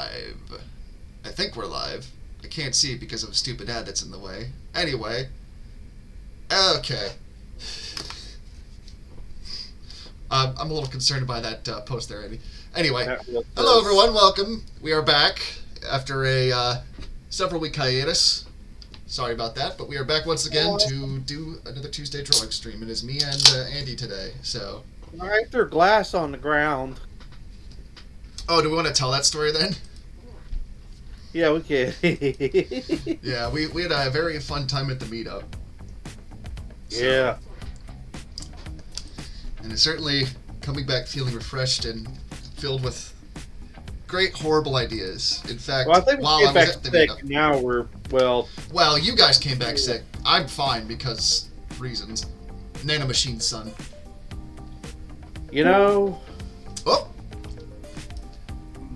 live. I think we're live. I can't see because of a stupid ad that's in the way. Anyway. Okay. I'm a little concerned by that post there, Andy. Anyway. Hello, everyone. Welcome. We are back after a several week hiatus. Sorry about that, but we are back once again to do another Tuesday drawing stream. It is me and Andy today, so... I threw glass on the ground. Oh, do we want to tell that story then? Yeah, we can. Yeah, we had a very fun time at the meetup. So, yeah. And it's certainly coming back feeling refreshed and filled with great, horrible ideas. In fact, Well, I think while we I came was back at the sick. meetup... Now we're, Well, you guys came back sick. I'm fine because reasons. Nanomachine son. you know, Oh,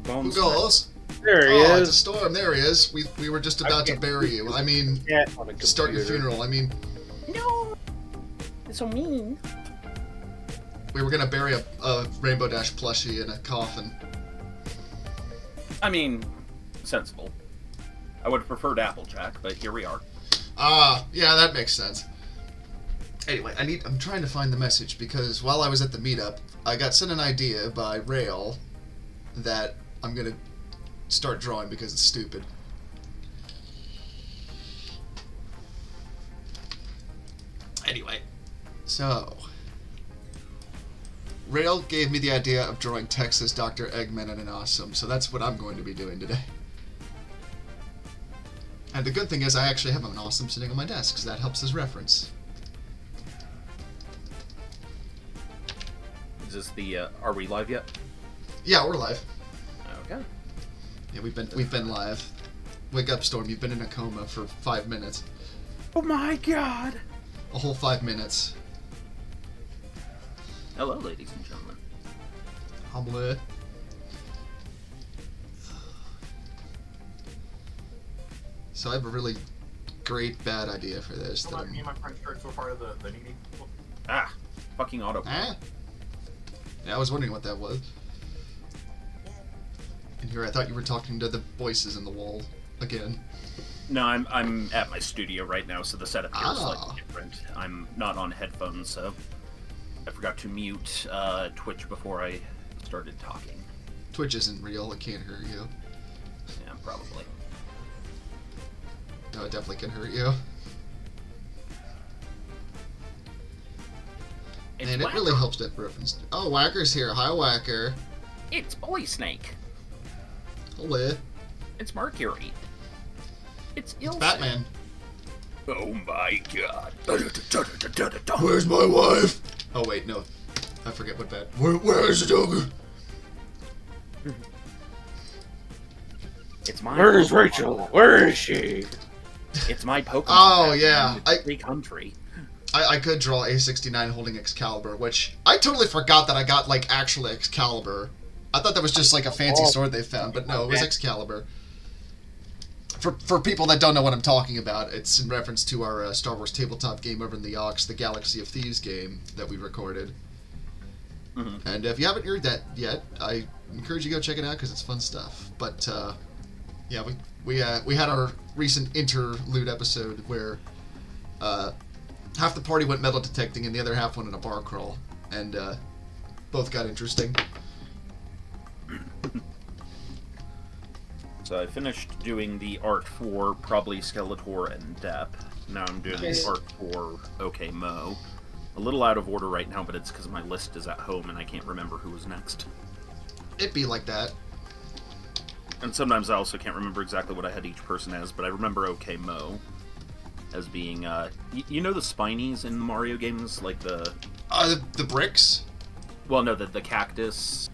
Bone who Smack. goes? there he Oh, it's a is. storm. There he is. We were just about to bury you. I mean, Cat on a start your computer. funeral. I mean, No! It's so mean. we were gonna bury a Rainbow Dash plushie in a coffin. I mean, sensible. I would have preferred Applejack, but here we are. Ah, yeah, that makes sense. Anyway, I'm trying to find the message because while I was at the meetup, I got sent an idea by Rail that I'm gonna start drawing because it's stupid. Anyway, so Rail gave me the idea of drawing Texas Dr. Eggman and an Awesome, so that's what I'm going to be doing today. And the good thing is I actually have an Awesome sitting on my desk, so that helps as reference. Is this the, are we live yet? Yeah, we're live. Okay. Yeah, we've been live. Wake up, Storm. You've been in a coma for 5 minutes. Oh my god! A whole 5 minutes. Hello, ladies and gentlemen. Humble. So I have a really great bad idea for this. Hold on, me and my French shirts were part of the needy people. Ah! Fucking auto. Ah? Yeah, I was wondering what that was. And here I thought you were talking to the voices in the wall again. No, I'm at my studio right now, so the setup here is Ah. slightly different. I'm not on headphones, so I forgot to mute Twitch before I started talking. Twitch isn't real. It can't hurt you. Yeah, probably. No, it definitely can hurt you. It's And it Whacker. really helps that reference. Oh, Whacker's here. Hi, Whacker. It's Bully Snake. Hello. It's Mercury. It's Ilse. Batman. Oh my god. Where's my wife? Oh wait, no. I forget what bat. Where is the Joker? It's my Where's Pokemon. Rachel? Where is she? It's my Pokemon. Oh, Batman yeah. in every country. I could draw A69 holding Excalibur, which I totally forgot that I got like actual Excalibur. I thought that was just like a fancy sword they found, but no, it was Excalibur. For people that don't know what I'm talking about, it's in reference to our Star Wars tabletop game over in the Aux, the Galaxy of Thieves game that we recorded. Mm-hmm. And if you haven't heard that yet, I encourage you to go check it out because it's fun stuff. But yeah, we had our recent interlude episode where half the party went metal detecting and the other half went in a bar crawl, and both got interesting. So I finished doing the art for probably Skeletor and Depp. Now I'm doing Nice. the art for OK Mo. A little out of order right now, but it's because my list is at home and I can't remember who was next. It'd be like that. And sometimes I also can't remember exactly what I had each person as, but I remember OK Mo as being, you know the Spinies in the Mario games? Like the... The bricks? Well, no, the cactus.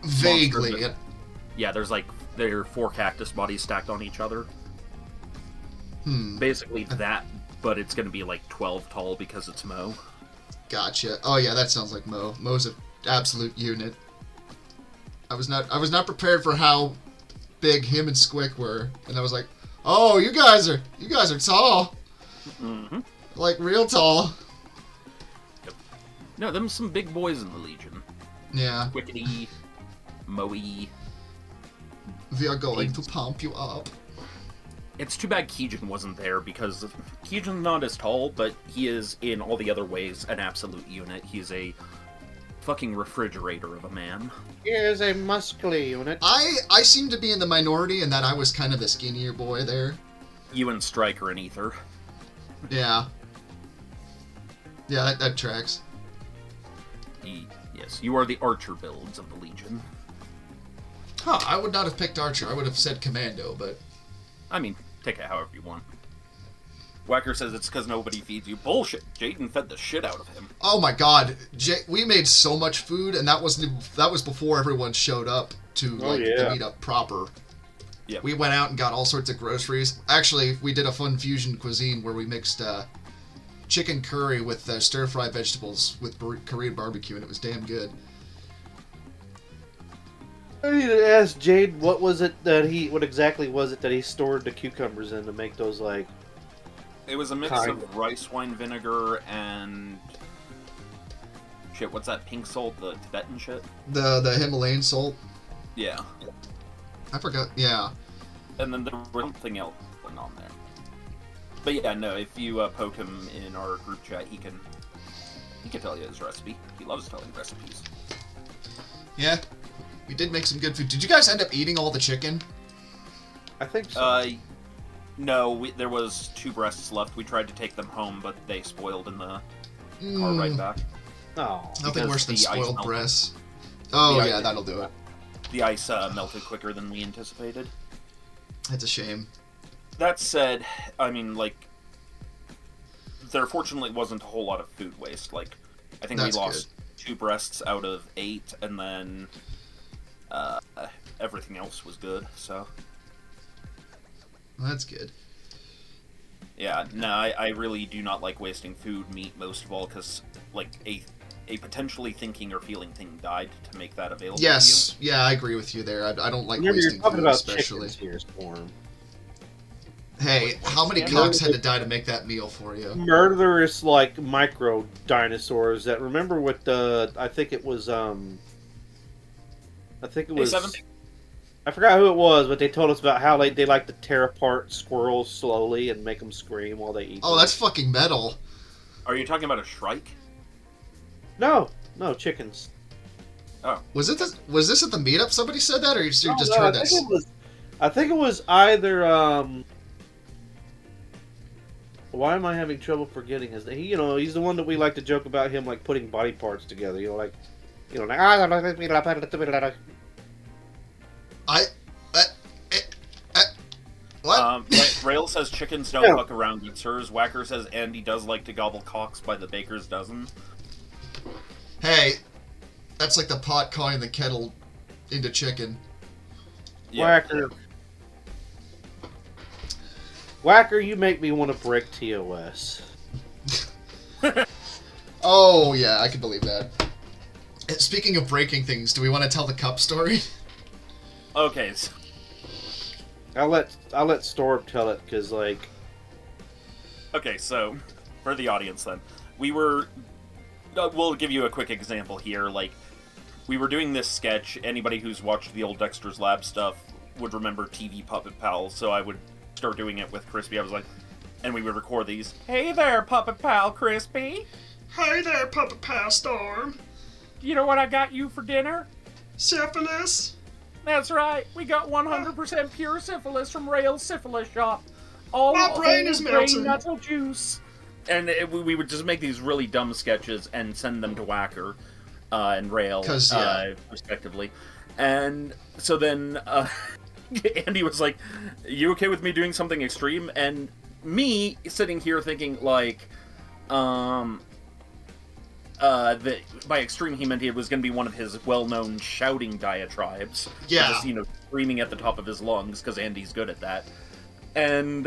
Vaguely. Monster Yeah, there's like, there are 4 cactus bodies stacked on each other. Basically that, but it's going to be like 12 tall because it's Mo. Gotcha. Oh yeah, that sounds like Mo. Mo's an absolute unit. I was not prepared for how big him and Squick were, and I was like, oh, you guys are tall. Mm-hmm. Like real tall. No, them some big boys in the Legion. Yeah. Wickety, Moe, We are going to pump you up. It's too bad Keegan wasn't there, because Keegan's not as tall, but he is, in all the other ways, an absolute unit. He's a fucking refrigerator of a man. Here's a muscly unit. I seem to be in the minority in that I was kind of the skinnier boy there. You and Stryker and Ether. Yeah. Yeah, that tracks. Yes, you are the Archer builds of the Legion. Huh, I would not have picked Archer. I would have said Commando, but... I mean, take it however you want. Whacker says it's because nobody feeds you. Bullshit. Jaden fed the shit out of him. Oh my god, we made so much food, and that was before everyone showed up to the meetup proper. Yeah. We went out and got all sorts of groceries. Actually, we did a fun fusion cuisine where we mixed chicken curry with stir-fried vegetables with Korean barbecue, and it was damn good. I need to ask Jade what exactly was it that he stored the cucumbers in to make those like. It was a mix of rice wine vinegar and shit. What's that pink salt? The Tibetan shit. The Himalayan salt. Yeah. I forgot. Yeah. And then there was something else going on there. But yeah, no. If you poke him in our group chat, he can tell you his recipe. He loves telling recipes. Yeah. We did make some good food. Did you guys end up eating all the chicken? I think so. No, there was 2 breasts left. We tried to take them home, but they spoiled in the car right back. Oh. Nothing worse than the ice spoiled melted. breasts. Oh, The yeah, ice- that'll do it. The ice melted quicker than we anticipated. It's a shame. That said, I mean, like, there fortunately wasn't a whole lot of food waste. Like, I think That's we lost 2 breasts out of 8, and then everything else was good, so... That's good. Yeah, no, I really do not like wasting food, meat, most of all, because, like, a potentially thinking or feeling thing died to make that available Yes, yeah, I agree with you there. I don't like Remember, you're wasting talking food, about especially. chickens here, Storm. Hey, how many cocks had to die to make that meal for you? Murderous, like, micro dinosaurs that, remember with the, I think it was, A7? I forgot who it was, but they told us about how they like to tear apart squirrels slowly and make them scream while they eat Oh, them. that's fucking metal. Are you talking about a Shrike? No, chickens. Was this at the meetup somebody said that, or you just No, heard I us? think it was either, why am I having trouble forgetting his name? He's the one that we like to joke about him, like, putting body parts together, like... What? Rail says chickens don't fuck around with sirs. Whacker says Andy does like to gobble cocks by the baker's dozen. Hey, that's like the pot calling the kettle into chicken. Yeah. Whacker, you make me want to break TOS. Oh, yeah, I can believe that. Speaking of breaking things, do we want to tell the cup story? Okay, so I'll let Storm tell it, because, like... Okay, so, for the audience then, we were... we'll give you a quick example here, like, we were doing this sketch, anybody who's watched the old Dexter's Lab stuff would remember TV Puppet Pal, so I would start doing it with Crispy, I was like, and we would record these, "Hey there, Puppet Pal Crispy! Hey there, Puppet Pal Storm. You know what I got you for dinner? Syphilis? That's right, we got 100% pure syphilis from Rail's Syphilis Shop. All My brain is melting. natural juice. And we would just make these really dumb sketches and send them to Whacker and Rail, 'Cause, yeah. respectively. And so then Andy was like, "You okay with me doing something extreme?" And me sitting here thinking, like, that by extreme he meant it was going to be one of his well-known shouting diatribes. Yeah. Just, screaming at the top of his lungs, because Andy's good at that. And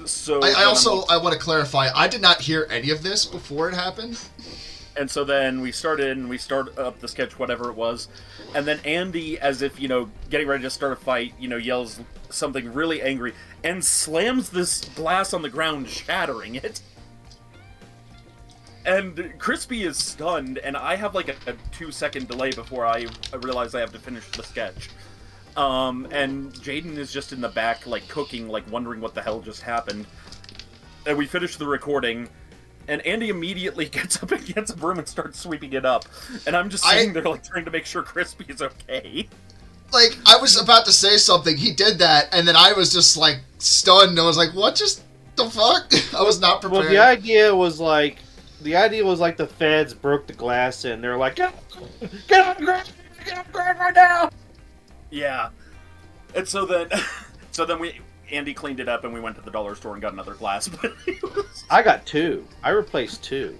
so... I want to clarify, I did not hear any of this before it happened. And so then we started up the sketch, whatever it was, and then Andy, as if, getting ready to start a fight, yells something really angry, and slams this glass on the ground, shattering it. And Crispy is stunned, and I have like a 2-second delay before I realize I have to finish the sketch. And Jaden is just in the back, like, cooking, like, wondering what the hell just happened. And we finish the recording, and Andy immediately gets up and gets a broom and starts sweeping it up. And I'm just sitting there, like, trying to make sure Crispy is okay. Like, I was about to say something, he did that, and then I was just, like, stunned. I was like, what just the fuck? I was not prepared. Well, the idea was like the feds broke the glass in. They're like, get up right now. Yeah. And so then Andy cleaned it up and we went to the dollar store and got another glass. But I got 2. I replaced 2.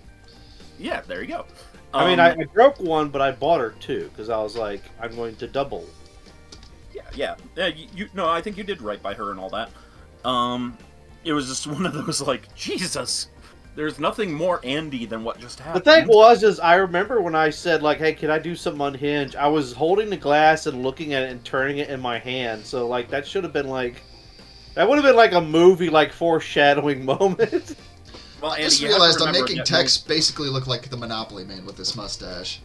Yeah, there you go. I mean, I broke one, but I bought her 2 because I was like, I'm going to double. Yeah. No, I think you did right by her and all that. It was just one of those, like, Jesus, there's nothing more Andy than what just happened. The thing was, is I remember when I said, like, hey, can I do something unhinged? I was holding the glass and looking at it and turning it in my hand. So, like, that should have been, like, that would have been, like, a movie, like, foreshadowing moment. Well, I Andy, just you have to realized I'm remember making that- Tex basically look like the Monopoly man with this mustache.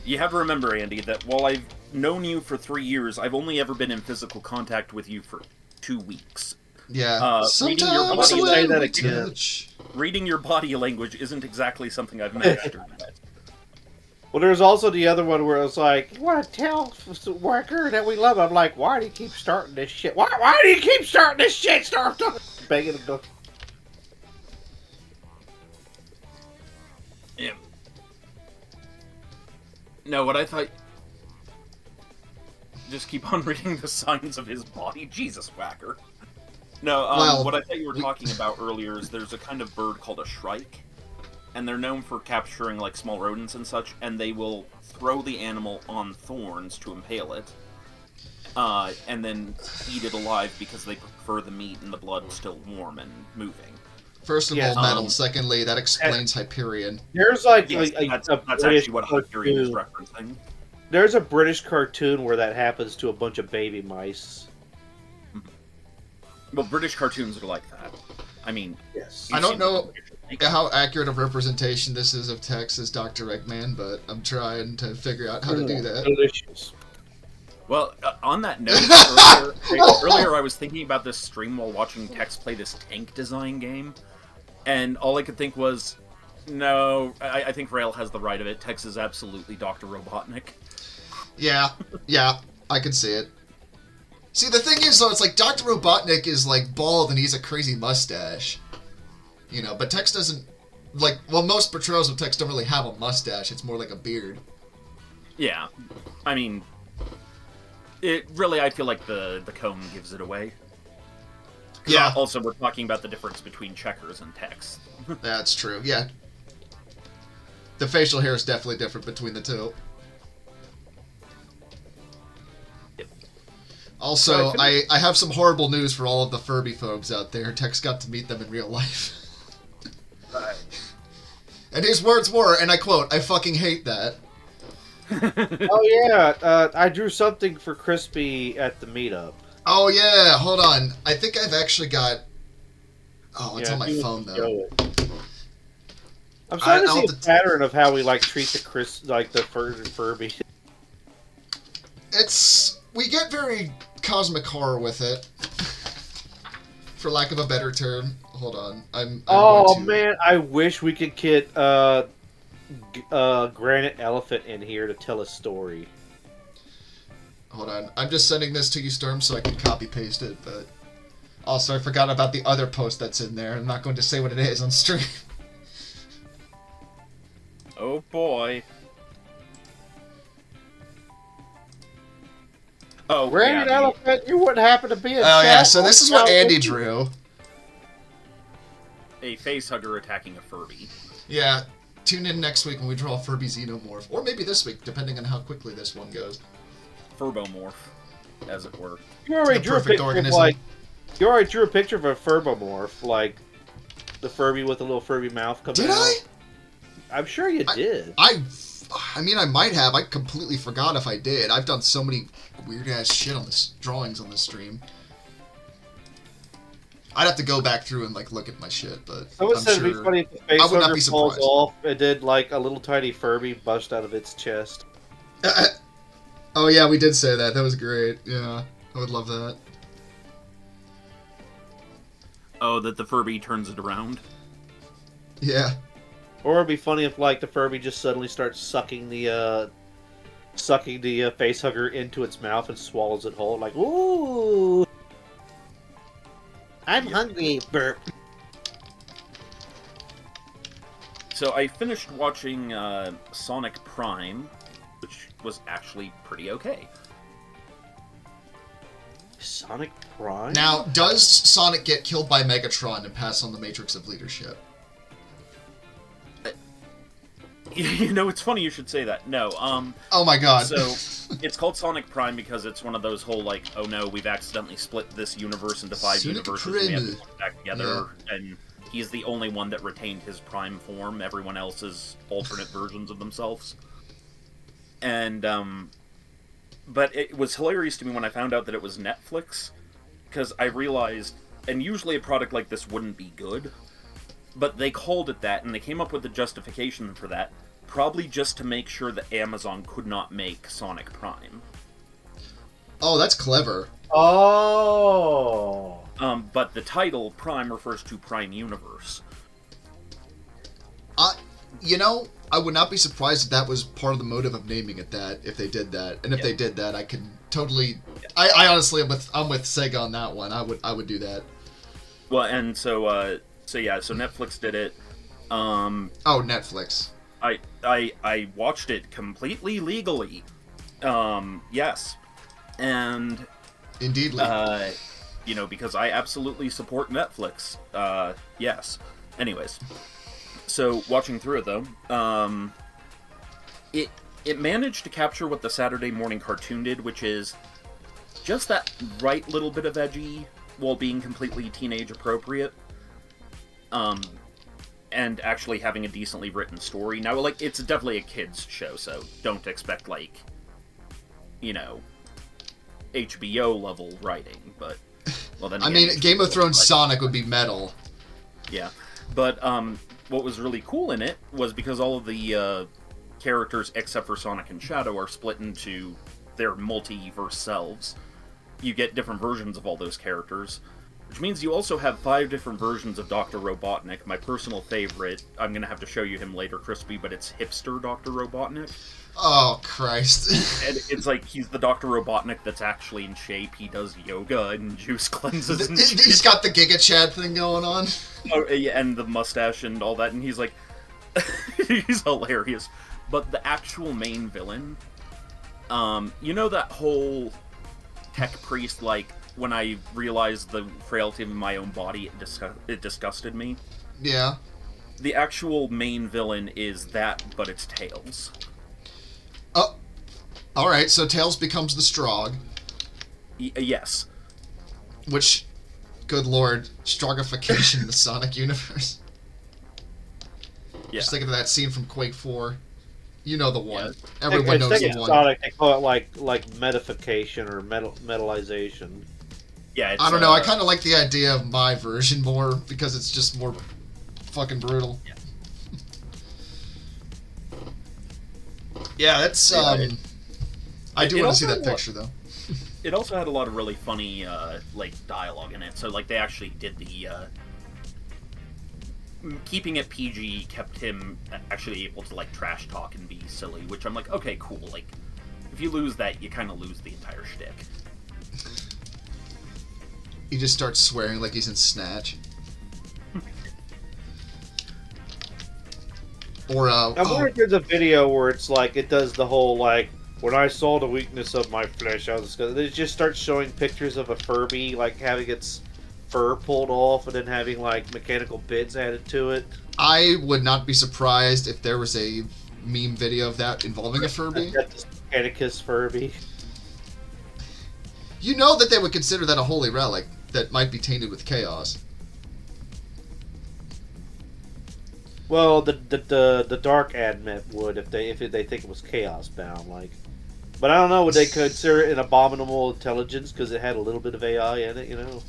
You have to remember, Andy, that while I've known you for 3 years, I've only ever been in physical contact with you for 2 weeks. Yeah, reading your sometimes body the way say that we again. touch. Reading your body language isn't exactly something I've mastered yet. Well, there's also the other one where it was like, you want to tell worker that we love him? I'm like, why do you keep starting this shit? Why do you keep starting this shit? Start begging him to... Yeah. No, what I thought... Just keep on reading the signs of his body. Jesus, Whacker. No, Well, what I thought you were talking about earlier is there's a kind of bird called a shrike, and they're known for capturing, like, small rodents and such, and they will throw the animal on thorns to impale it, and then eat it alive because they prefer the meat and the blood still warm and moving. First of Yeah, all, metal. Secondly, that explains Hyperion. There's like Yes, that's that's actually what Hyperion is referencing. There's a British cartoon where that happens to a bunch of baby mice. Well, British cartoons are like that. I mean, Yes. I don't know how accurate of representation this is of Tex as Dr. Eggman, but I'm trying to figure out how to do that. Delicious. Well, on that note, earlier I was thinking about this stream while watching Tex play this tank design game, and all I could think was, no, I think Rail has the right of it. Tex is absolutely Dr. Robotnik. Yeah, I can see it. See, the thing is, though, it's like Dr. Robotnik is, like, bald and he's a crazy mustache. You know, but Tex doesn't, like, well, most portrayals of Tex don't really have a mustache. It's more like a beard. Yeah, I mean, it really, I feel like the comb gives it away. Yeah. Also, we're talking about the difference between Checkers and Tex. That's true, yeah. The facial hair is definitely different between the two. Also, I have some horrible news for all of the Furby phobes out there. Tex got to meet them in real life. And his words were, and I quote, "I fucking hate that." Oh yeah, I drew something for Crispy at the meetup. Oh yeah, hold on. I think I've actually got... Oh, it's on my he phone, was though. I'm starting to I'll see have a to pattern of how we like treat the Furby. It's... We get very cosmic horror with it. For lack of a better term. Hold on. I'm Oh going to... man, I wish we could get Granite Elephant in here to tell a story. Hold on. I'm just sending this to you, Storm, so I can copy-paste it, but... Also, I forgot about the other post that's in there. I'm not going to say what it is on stream. Oh boy. Oh, Granite yeah, Elephant, you wouldn't happen to be in Oh yeah, chat so this is what Andy drew. a facehugger attacking a Furby. Yeah, tune in next week when we draw a Furby Xenomorph. Or maybe this week, depending on how quickly this one goes. Furbomorph, as it were. You already The drew a perfect picture organism. of, like, you already drew a picture of a Furbomorph, like the Furby with a little Furby mouth coming Did out. I? I'm sure you did. I mean, I might have. I completely forgot if I did. I've done so many weird-ass shit on this drawings on this stream. I'd have to go back through and, like, look at my shit, but Someone I'm said sure... it'd be funny if the I would not be facehugger falls surprised. off and did like a little tiny Furby bust out of its chest. Oh yeah, we did say that. That was great. Yeah, I would love that. Oh, that the Furby turns it around. Yeah. Or it'd be funny if like the Furby just suddenly starts sucking the face hugger into its mouth and swallows it whole. Like, ooh, I'm hungry. Burp. So I finished watching Sonic Prime, which was actually pretty okay. Sonic Prime. Now, does Sonic get killed by Megatron and pass on the Matrix of Leadership? You know, it's funny you should say that. No, Oh my god. So, it's called Sonic Prime because it's one of those whole, like, oh no, we've accidentally split this universe into 5 Sonic universes, Prime. we have to put it back together, and he's the only one that retained his Prime form, everyone else is alternate versions of themselves. And, but it was hilarious to me when I found out that it was Netflix, because I realized, and usually a product like this wouldn't be good, but they called it that, and they came up with the justification for that, probably just to make sure that Amazon could not make Sonic Prime. Oh, that's clever. Oh. But the title, Prime, refers to Prime Universe. You know, I would not be surprised if that was part of the motive of naming it that, if they did that. And if they did that, I could totally... I honestly, I'm with Sega on that one. I would do that. Well, and so Netflix did it. Oh, Netflix. I watched it completely legally. Yes. And... Indeedly. You know, because I absolutely support Netflix. Yes. Anyways. So, watching through it, though, it managed to capture what the Saturday morning cartoon did, which is just that right little bit of edgy while being completely teenage appropriate. And actually having a decently written story. Now, like, it's definitely a kid's show, so don't expect, like, you know, HBO level writing, but, well, then I again, mean, Game of Thrones like, Sonic would be metal. Yeah, but, what was really cool in it was because all of the, characters, except for Sonic and Shadow, are split into their multiverse selves. You get different versions of all those characters, which means you also have 5 different versions of Dr. Robotnik. My personal favorite, I'm gonna have to show you him later, Crispy, but it's hipster Dr. Robotnik. Oh, Christ. And it's like, he's the Dr. Robotnik that's actually in shape. He does yoga and juice cleanses and shit. He's got the Giga Chad thing going on. Oh, yeah, and the mustache and all that, and he's like... he's hilarious. But the actual main villain... you know that whole tech priest, like, when I realized the frailty of my own body, it disgusted me? Yeah. The actual main villain is that, but it's Tails. Oh. Alright, so Tails becomes the Strog. Yes. Which, good lord, Strogification in the Sonic universe. Yeah. Just thinking of that scene from Quake 4. You know the one. Yeah. Everyone knows the in one. Sonic, they call it like metification or metalization. Yeah, it's, I don't know, I kind of like the idea of my version more, because it's just more fucking brutal. Yeah. Yeah, that's, I do It want to see also that had a lot- picture, though. It also had a lot of really funny, like, dialogue in it. So, like, they actually did the, keeping it PG kept him actually able to, like, trash talk and be silly, which I'm like, okay, cool. Like, if you lose that, you kind of lose the entire shtick. He just starts swearing like he's in Snatch. Or, I wonder if there's a video where it's like it does the whole like when I saw the weakness of my flesh, I was disgusted. It just starts showing pictures of a Furby like having its fur pulled off and then having like mechanical bits added to it. I would not be surprised if there was a meme video of that involving a Furby. Got this Mechanicus Furby. You know that they would consider that a holy relic that might be tainted with chaos. Well, the Dark Admit would if they think it was chaos bound, like. But I don't know. Would they consider it an abominable intelligence because it had a little bit of AI in it? You know.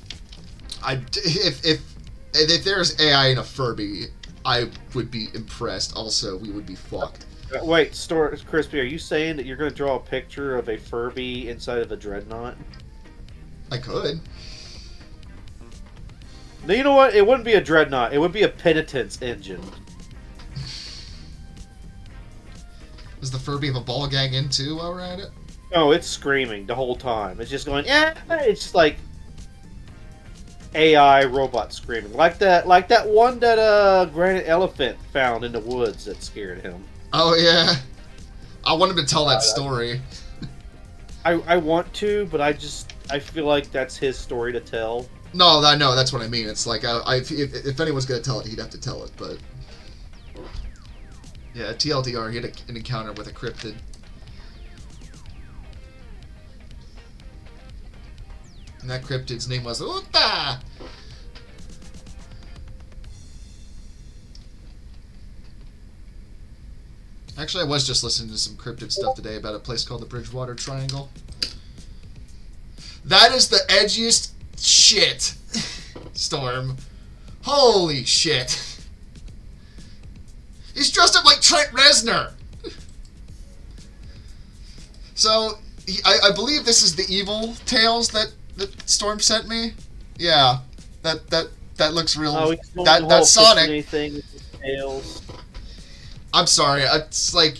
If there's AI in a Furby, I would be impressed. Also, we would be fucked. Wait, Crispy, are you saying that you're going to draw a picture of a Furby inside of a Dreadnought? I could. No, you know what? It wouldn't be a Dreadnought. It would be a Penitence engine. Does the Furby have a ball gang in too while we're at it? No, it's screaming the whole time. It's just going, yeah. It's just like AI robot screaming, like that one that Granite Elephant found in the woods that scared him. Oh yeah, I want him to tell that story. I want to, but I feel like that's his story to tell. No, I know that's what I mean. It's like if anyone's gonna tell it, he'd have to tell it. But yeah, TLDR, he had an encounter with a cryptid. And that cryptid's name was Uta! Actually, I was just listening to some cryptid stuff today about a place called the Bridgewater Triangle. That is the edgiest shit, Storm. Holy shit. He's dressed up like Trent Reznor! So, I believe this is the Evil Tales that Storm sent me. Yeah, that looks real. Oh, that's Sonic. Anything with his tails. I'm sorry. It's like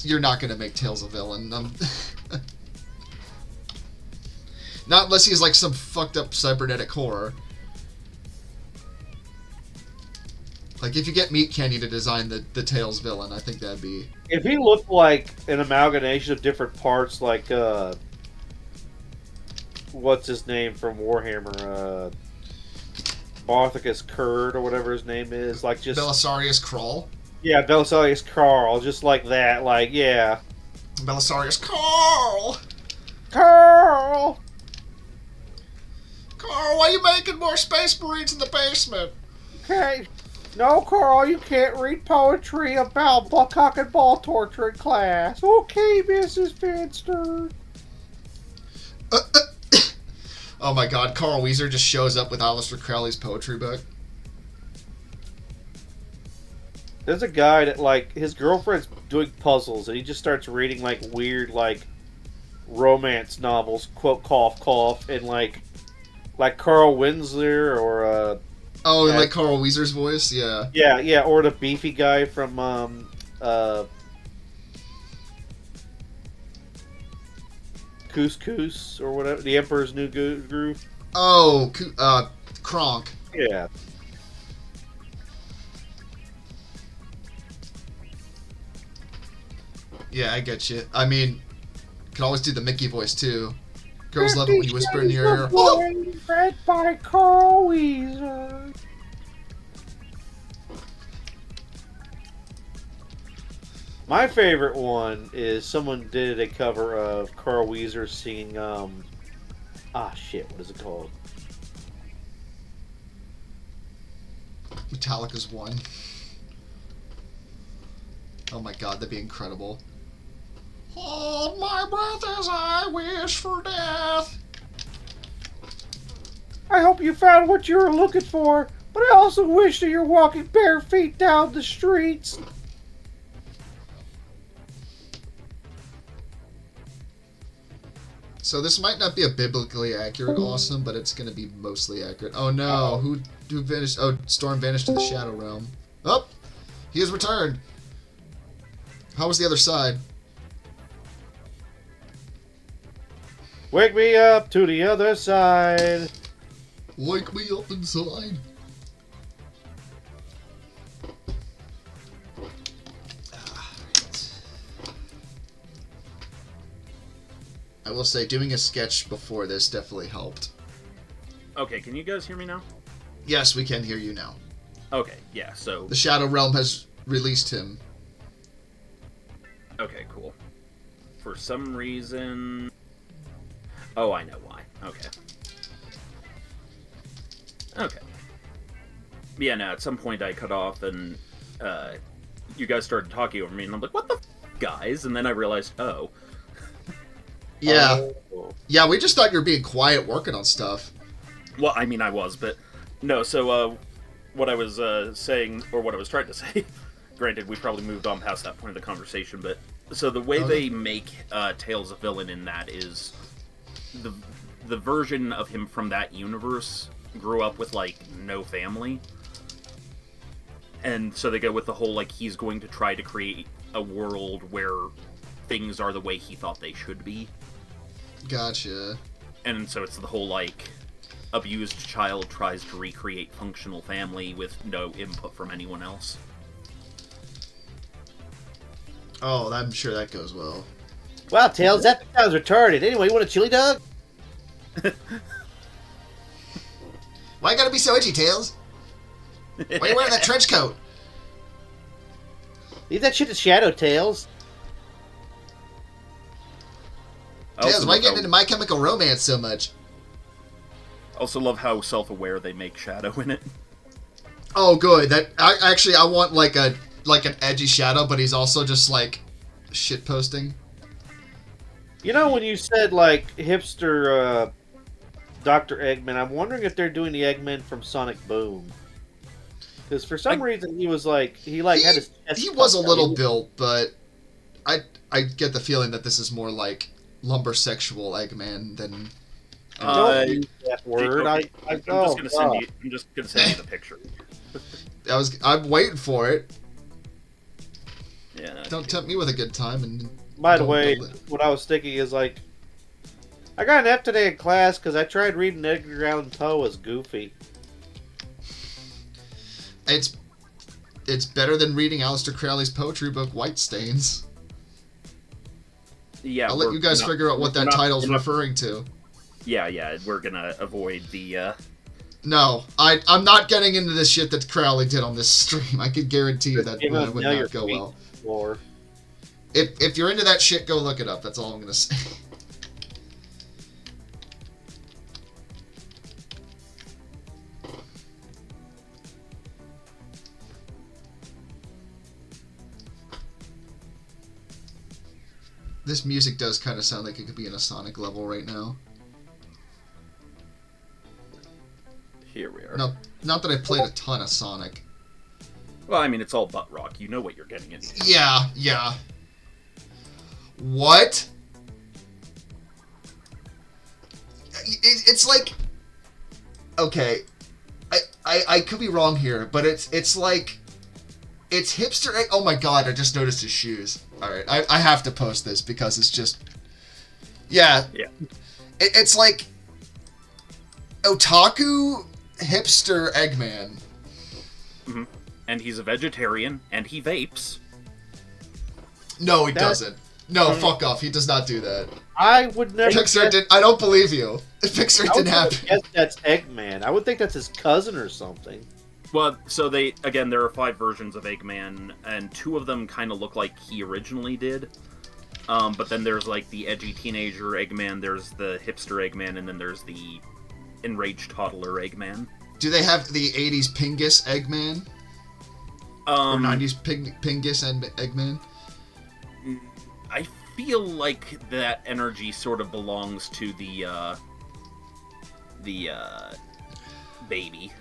you're not gonna make Tails a villain. Not unless he's like some fucked up cybernetic horror. Like if you get Meat Candy to design the Tails villain, I think that'd be. If he looked like an amalgamation of different parts, like what's his name from Warhammer? Barthicus Kurd or whatever his name is, like just Belisarius Krull. Yeah, Belisarius Carl, just like that, like yeah. Belisarius Carl. Carl, why are you making more Space Marines in the basement? okay. No, Carl, you can't read poetry about cock and ball torture in class. Okay, Mrs. Finster. Oh my god, Carl Weezer just shows up with Aleister Crowley's poetry book. There's a guy that, like, his girlfriend's doing puzzles, and he just starts reading, like, weird, like, romance novels, quote, cough, cough, and, like Carl Winsler, or, Oh, like Carl Weezer's voice? Yeah. Yeah, or the beefy guy from, Couscous, or whatever, The Emperor's New Groove. Oh, Kronk. Yeah. Yeah, I get you. I mean, can always do the Mickey voice too. Girls love it when you whisper in your ear. Oh! Read by Carl Weezer. My favorite one is someone did a cover of Carl Weezer singing, shit, what is it called? Metallica's One. Oh my god, that'd be incredible. Hold my breath as I wish for death. I hope you found what you were looking for, but I also wish that you're walking bare feet down the streets. So this might not be a biblically accurate awesome, but it's gonna be mostly accurate. Oh no, who vanished? Oh, Storm vanished to the Shadow Realm. Oh, he has returned. How was the other side? Wake me up to the other side. Wake me up inside. I will say, doing a sketch before this definitely helped. Okay, can you guys hear me now? Yes, we can hear you now. Okay, yeah, so... The Shadow Realm has released him. Okay, cool. For some reason... Oh, I know why. Okay. Okay. Yeah, no, at some point I cut off and you guys started talking over me, and I'm like, what the f***, guys? And then I realized, oh. Yeah. Oh. Yeah, we just thought you were being quiet working on stuff. Well, I mean, I was, but... No, so, what I was saying, or what I was trying to say, granted, we probably moved on past that point of the conversation, but so the way they make Tails a villain in that is the version of him from that universe grew up with like no family, and so they go with the whole like he's going to try to create a world where things are the way he thought they should be. Gotcha. And so it's the whole like abused child tries to recreate functional family with no input from anyone else. Oh, I'm sure that goes well. Wow, Tails, that sounds retarded. Anyway, you want a chili dog? Why you gotta be so edgy, Tails? Why are you wearing that trench coat? Leave that shit to Shadow, Tails. Tails, why you getting into My Chemical Romance so much? I also love how self-aware they make Shadow in it. Oh, good. I want like an edgy Shadow, but he's also just like shit posting. You know, when you said like hipster Dr. Eggman, I'm wondering if they're doing the Eggman from Sonic Boom. Because for some reason he was like he had his chest. He was a puffed little out. built, but I get the feeling that this is more like lumbersexual Eggman than. Don't use that word. Okay. I'm just gonna send you the picture. I'm waiting for it. Yeah. No, Don't tempt me with a good time. And By the don't way, build it. what I was thinking is like, I got an F today in class because I tried reading Edgar Allan Poe as Goofy. It's better than reading Aleister Crowley's poetry book White Stains. Yeah, I'll let you guys figure out what that title's referring to. Yeah, we're gonna avoid the. No, I'm not getting into this shit that Crowley did on this stream. I can guarantee you that would not go well. Or If you're into that shit, go look it up. That's all I'm gonna say. This music does kind of sound like it could be in a Sonic level right now. Here we are. No, not that I've played a ton of Sonic. Well, I mean, it's all butt rock. You know what you're getting into. Yeah. What? It's like... Okay. I could be wrong here, but it's like... It's hipster... Oh my god, I just noticed his shoes. Alright, I have to post this because it's just... Yeah. It's like... Otaku hipster Eggman. Mm-hmm. And he's a vegetarian, and he vapes. No, he doesn't. No, fuck off. He does not do that. I would never. Pixar did. I don't believe you. Pixar didn't happen. Guess that's Eggman. I would think that's his cousin or something. Well, so there are 5 versions of Eggman, and 2 of them kind of look like he originally did. But then there's like the edgy teenager Eggman, there's the hipster Eggman, and then there's the enraged toddler Eggman. Do they have the 80s Pingus Eggman? Or 90s Pingus and Eggman? I feel like that energy sort of belongs to the baby.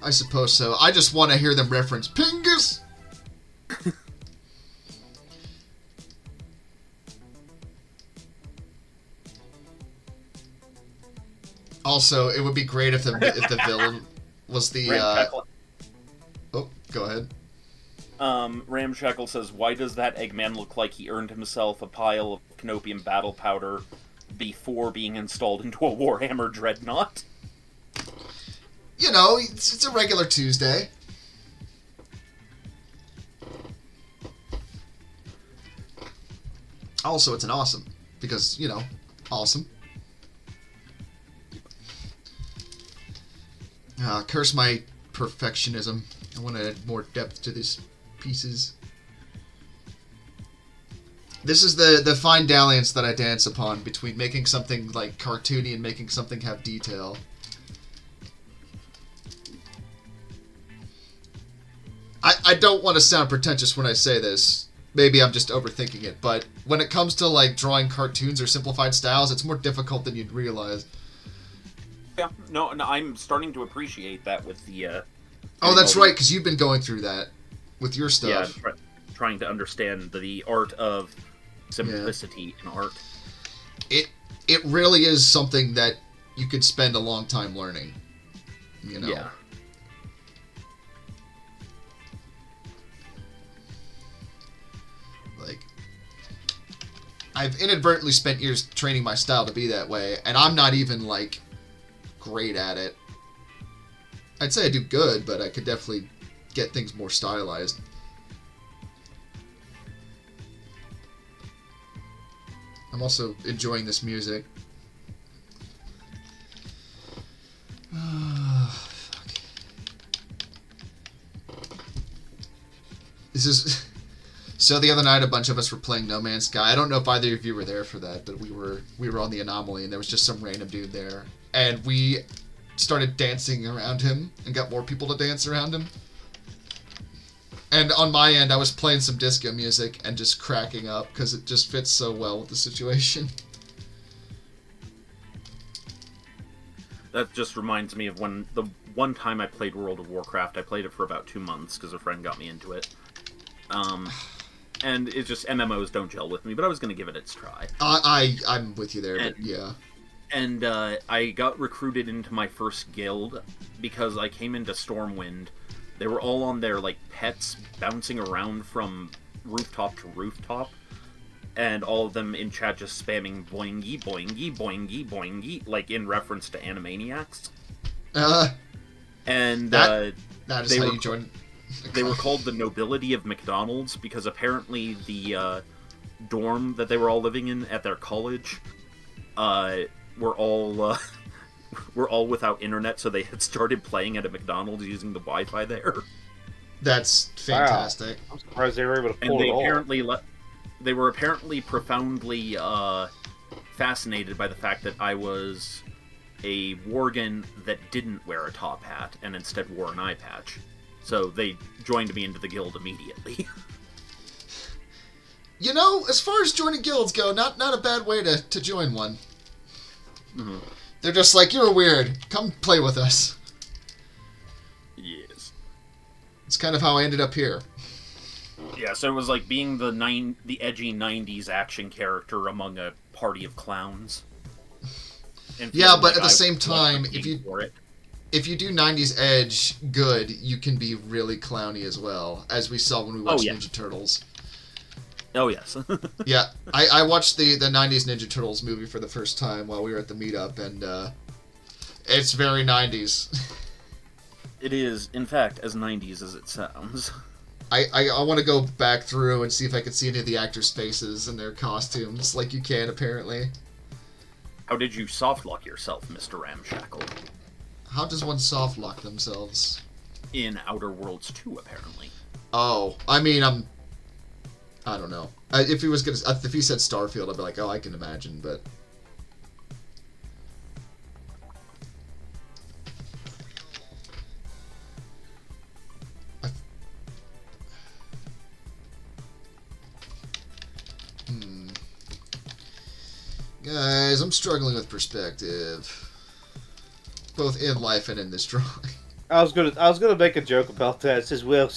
I suppose so. I just want to hear them reference Pingus! Also, it would be great if the villain was the... Oh, go ahead. Ramshackle says, why does that Eggman look like he earned himself a pile of Canopium battle powder before being installed into a Warhammer Dreadnought? You know, it's a regular Tuesday. Also, it's an awesome. Because, you know, awesome. Curse my perfectionism. I want to add more depth to these pieces. This is the fine dalliance that I dance upon between making something like cartoony and making something have detail. I don't want to sound pretentious when I say this. Maybe I'm just overthinking it, but when it comes to like drawing cartoons or simplified styles, it's more difficult than you'd realize. Yeah, no, I'm starting to appreciate that with the... Oh, that's right, because you've been going through that. with your stuff. Yeah, trying to understand the art of simplicity in art. It really is something that you could spend a long time learning. You know. Yeah. Like, I've inadvertently spent years training my style to be that way, and I'm not even, like, great at it. I'd say I do good, but I could definitely get things more stylized. I'm also enjoying this music. Fuck. This is... So the other night, a bunch of us were playing No Man's Sky. I don't know if either of you were there for that, but we were on the Anomaly, and there was just some random dude there, and we started dancing around him and got more people to dance around him. And on my end, I was playing some disco music and just cracking up because it just fits so well with the situation. That just reminds me of when the one time I played World of Warcraft. I played it for about 2 months because a friend got me into it. And it's just MMOs don't gel with me, but I was going to give it its try. I'm with you there, And- but yeah. And I got recruited into my first guild because I came into Stormwind. They were all on their, like, pets bouncing around from rooftop to rooftop. And all of them in chat just spamming boingy, boingy, boingy, boingy, like in reference to Animaniacs. And that is they how were- you join. they were called the Nobility of McDonald's because apparently the dorm that they were all living in at their college were all without internet, so they had started playing at a McDonald's using the Wi-Fi there. That's fantastic. I'm surprised they were able to And pull they it off. apparently they were apparently profoundly fascinated by the fact that I was a Worgen that didn't wear a top hat and instead wore an eye patch. So they joined me into the guild immediately. You know, as far as joining guilds go, not a bad way to join one. Mm-hmm. They're just like, you're weird. Come play with us. Yes. It's kind of how I ended up here. Yeah, so it was like being the edgy 90s action character among a party of clowns. And Yeah, feeling but like at the I same was time, looking if you- for it. If you do 90s edge good, you can be really clowny as well, as we saw when we watched yeah. Ninja Turtles. Oh, yes. Yeah, I watched the 90s Ninja Turtles movie for the first time while we were at the meetup, and it's very 90s. It is, in fact, as 90s as it sounds. I want to go back through and see if I can see any of the actors' faces and their costumes, like you can, apparently. How did you softlock yourself, Mr. Ramshackle? How does one soft lock themselves? In Outer Worlds 2, apparently. Oh, I mean, I don't know. If he said Starfield, I'd be like, oh, I can imagine, but... Guys, I'm struggling with perspective. Both in life and in this drawing. I was gonna make a joke about that. It says, "Well,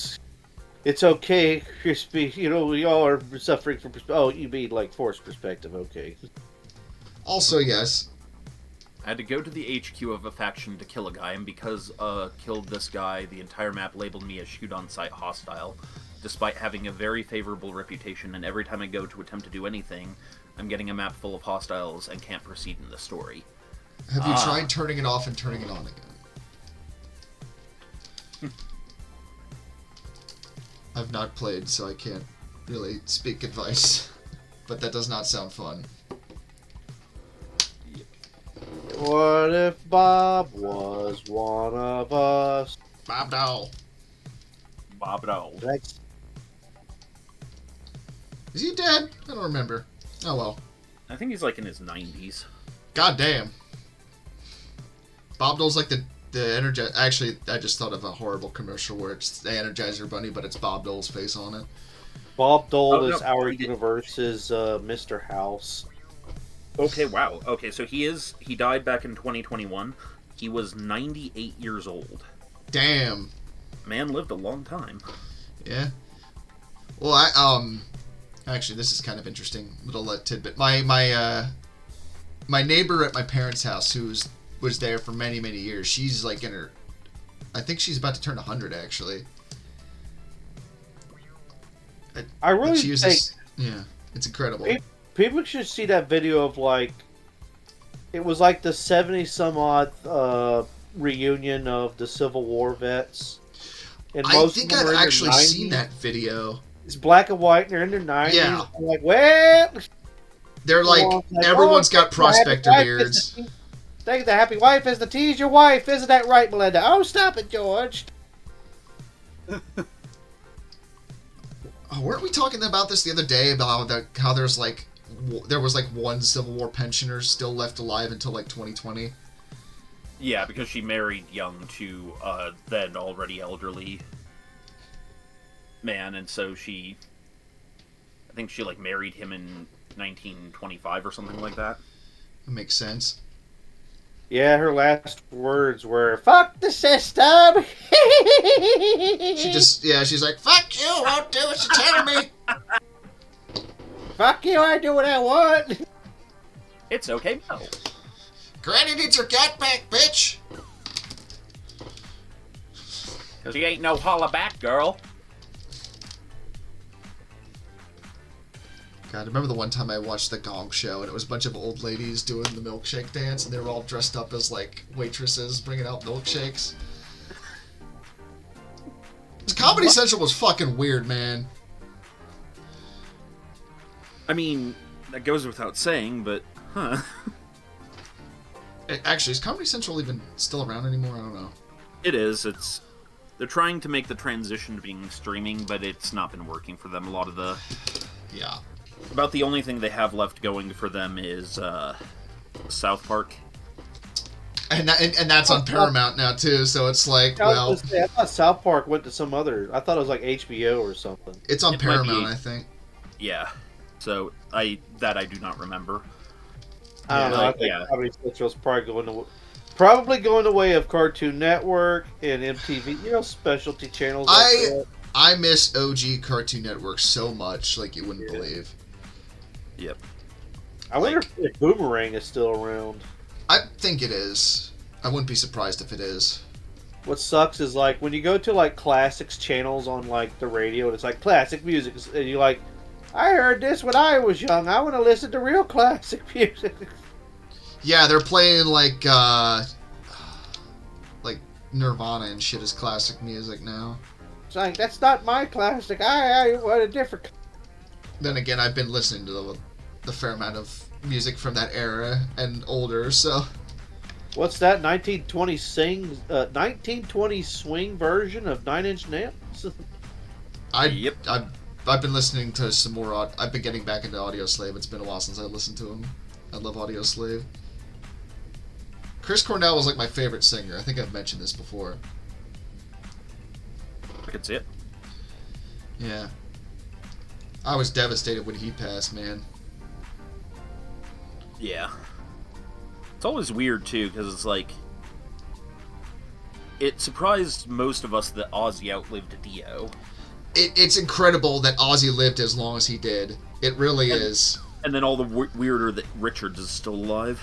it's okay, Crispy. You know, we all are suffering from perspective." Oh, you mean like forced perspective? Okay. Also, yes. I had to go to the HQ of a faction to kill a guy, and because killed this guy, the entire map labeled me as shoot-on-sight hostile, despite having a very favorable reputation, and every time I go to attempt to do anything, I'm getting a map full of hostiles and can't proceed in the story. Have you tried turning it off and turning it on again? I've not played, so I can't really speak advice. But that does not sound fun. What if Bob was one of us? Bob Doll. Bob Doll. That's Is he dead? I don't remember. Oh well. I think he's like in his 90s. God damn. Bob Dole's like the Energizer. Actually, I just thought of a horrible commercial where it's the Energizer Bunny, but it's Bob Dole's face on it. Bob Dole Oh, is no, our he did- universe's Mr. House. Okay, wow. Okay, so he died back in 2021. He was 98 years old. Damn. Man lived a long time. Yeah. Well, actually, this is kind of interesting little tidbit. My neighbor at my parents' house, was there for many years. She's like in her, I think she's about to turn 100 actually. I really She uses, yeah, it's incredible. people should see that video of like, it was like the 70 some odd reunion of the Civil War vets. And I most think of them I've are in their actually 90s. seen that video. It's black and white, and they're in their 90s. Yeah. I'm like, well, They're like, everyone's got prospector beards. Think the happy wife is to tease your wife. Isn't that right, Melinda? Oh, stop it, George. Oh, weren't we talking about this the other day about how there's like there was like one Civil War pensioner still left alive until like 2020? Yeah, because she married young to then already elderly man, and so I think she like married him in 1925 or something like that. That makes sense. Yeah, her last words were, fuck the system! She's like, fuck you, won't do what you're telling me. Fuck you, I do what I want! It's okay, no. Granny needs her cat back, bitch. Because he ain't no holla back girl. God, I remember the one time I watched the Gong Show and it was a bunch of old ladies doing the milkshake dance and they were all dressed up as like waitresses bringing out milkshakes. Comedy Central was fucking weird, man. I mean, that goes without saying, but huh. Actually, is Comedy Central even still around anymore? I don't know. It is. They're trying to make the transition to being streaming, but it's not been working for them. A lot of the Yeah. About the only thing they have left going for them is South Park. And that's on Paramount now too, so it's like, I thought South Park went to some other. I thought it was like HBO or something. it's on It might Paramount, be. I think. Yeah. So I do not remember. I don't know. I like, think yeah. Comedy Central's probably going the way of Cartoon Network and MTV. Specialty channels. like that. I miss OG Cartoon Network so much, like you wouldn't believe. Yep. I wonder if Boomerang is still around. I think it is. I wouldn't be surprised if it is. What sucks is like when you go to like classics channels on like the radio and it's like classic music and you're like, I heard this when I was young. I want to listen to real classic music. Yeah, they're playing like Nirvana and shit as classic music now. It's like that's not my classic. I want a different. Then again, I've been listening to the fair amount of music from that era and older, so What's that? 1920 swing version of Nine Inch Nails. Yep. I've been listening to some more. I've been getting back into Audio Slave. It's been a while since I listened to him. I love Audio Slave. Chris Cornell was like my favorite singer. I think I've mentioned this before. I could see it. Yeah. I was devastated when he passed, man. Yeah. It's always weird too, because it's like it surprised most of us that Ozzy outlived Dio. It's incredible that Ozzy lived as long as he did. It really is. And then all the weirder that Richards is still alive.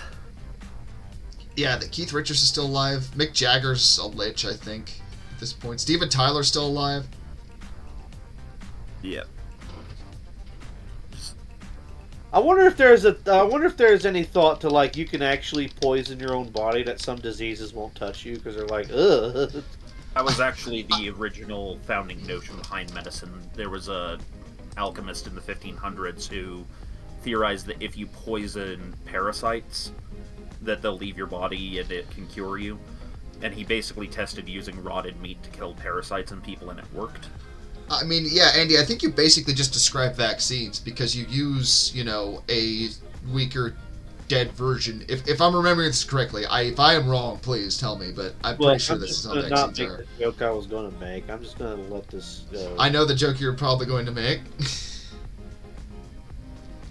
Yeah, that Keith Richards is still alive. Mick Jagger's a lich, I think, at this point. Steven Tyler's still alive. Yeah. I wonder if there's any thought to like you can actually poison your own body, that some diseases won't touch you because they're like, ugh. That was actually the original founding notion behind medicine. There was a alchemist in the 1500s who theorized that if you poison parasites, that they'll leave your body and it can cure you. And he basically tested using rotted meat to kill parasites in people, and it worked. I mean, yeah, Andy, I think you basically just described vaccines because you use, a weaker, dead version. If I'm remembering this correctly, if I am wrong, please tell me, but I'm pretty sure this is how I'm just vaccines gonna not are. make the joke I was going to make. I'm just going to let this go. I know the joke you're probably going to make.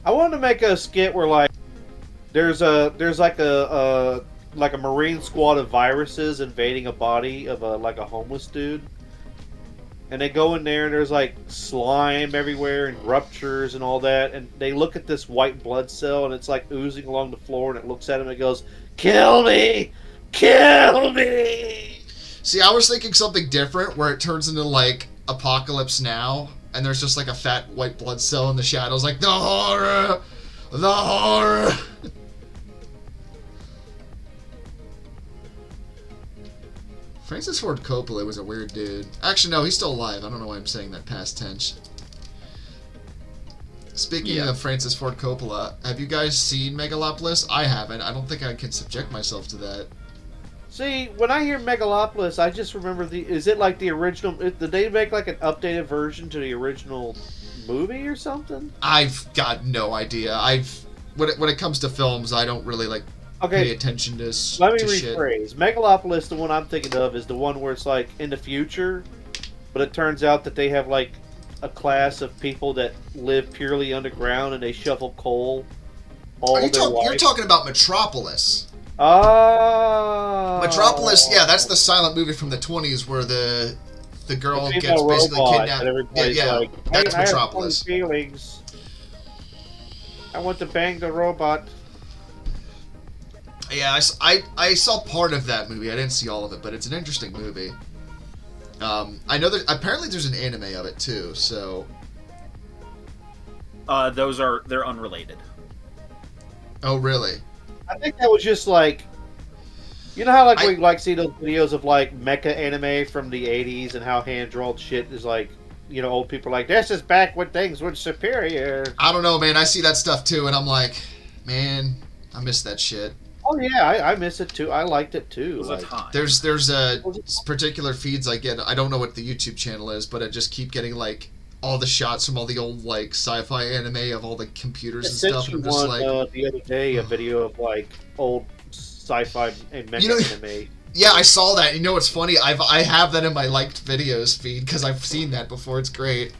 I wanted to make a skit where like there's like a Marine squad of viruses invading a body of a homeless dude. and they go in there and there's like slime everywhere and ruptures and all that, and they look at this white blood cell and it's like oozing along the floor, and it looks at him and it goes, "Kill me! Kill me!" See, I was thinking something different where it turns into like Apocalypse Now, and there's just like a fat white blood cell in the shadows, like the horror, the horror. Francis Ford Coppola was a weird dude. Actually, no, he's still alive. I don't know why I'm saying that past tense. Speaking of Francis Ford Coppola, have you guys seen Megalopolis? I haven't. I don't think I can subject myself to that. See, when I hear Megalopolis, I just remember is it like the original, did they make like an updated version to the original movie or something? I've got no idea. When it comes to films, I don't really like pay attention to let me to rephrase. shit. Megalopolis, the one I'm thinking of, is the one where it's like in the future, but it turns out that they have like a class of people that live purely underground and they shovel coal all their life. You're talking about Metropolis. Oh. Metropolis, yeah, that's the silent movie from the 20s where the girl The gets basically robot kidnapped. and everybody's Yeah, like, that's I Metropolis. have funny feelings. I want to bang the robot. Yeah, I saw part of that movie. I didn't see all of it, but it's an interesting movie. I know that apparently there's an anime of it too. So, They're unrelated. oh really? I think that was just like, you know how like we like see those videos of like mecha anime from the 80s and how hand drawn shit is like, you know, old people are like, this is back when things were superior. I don't know, man. I see that stuff too, and I'm like, man, I miss that shit. Oh yeah, I miss it too. I liked it too. It was Like, a time. There's particular feeds I get. I don't know what the YouTube channel is, but I just keep getting like all the shots from all the old like sci-fi anime of all the computers and stuff. And I'm just like, the other day a video of like old sci-fi and mecha anime. yeah, I saw that. You know what's funny? I have that in my liked videos feed because I've seen that before. It's great.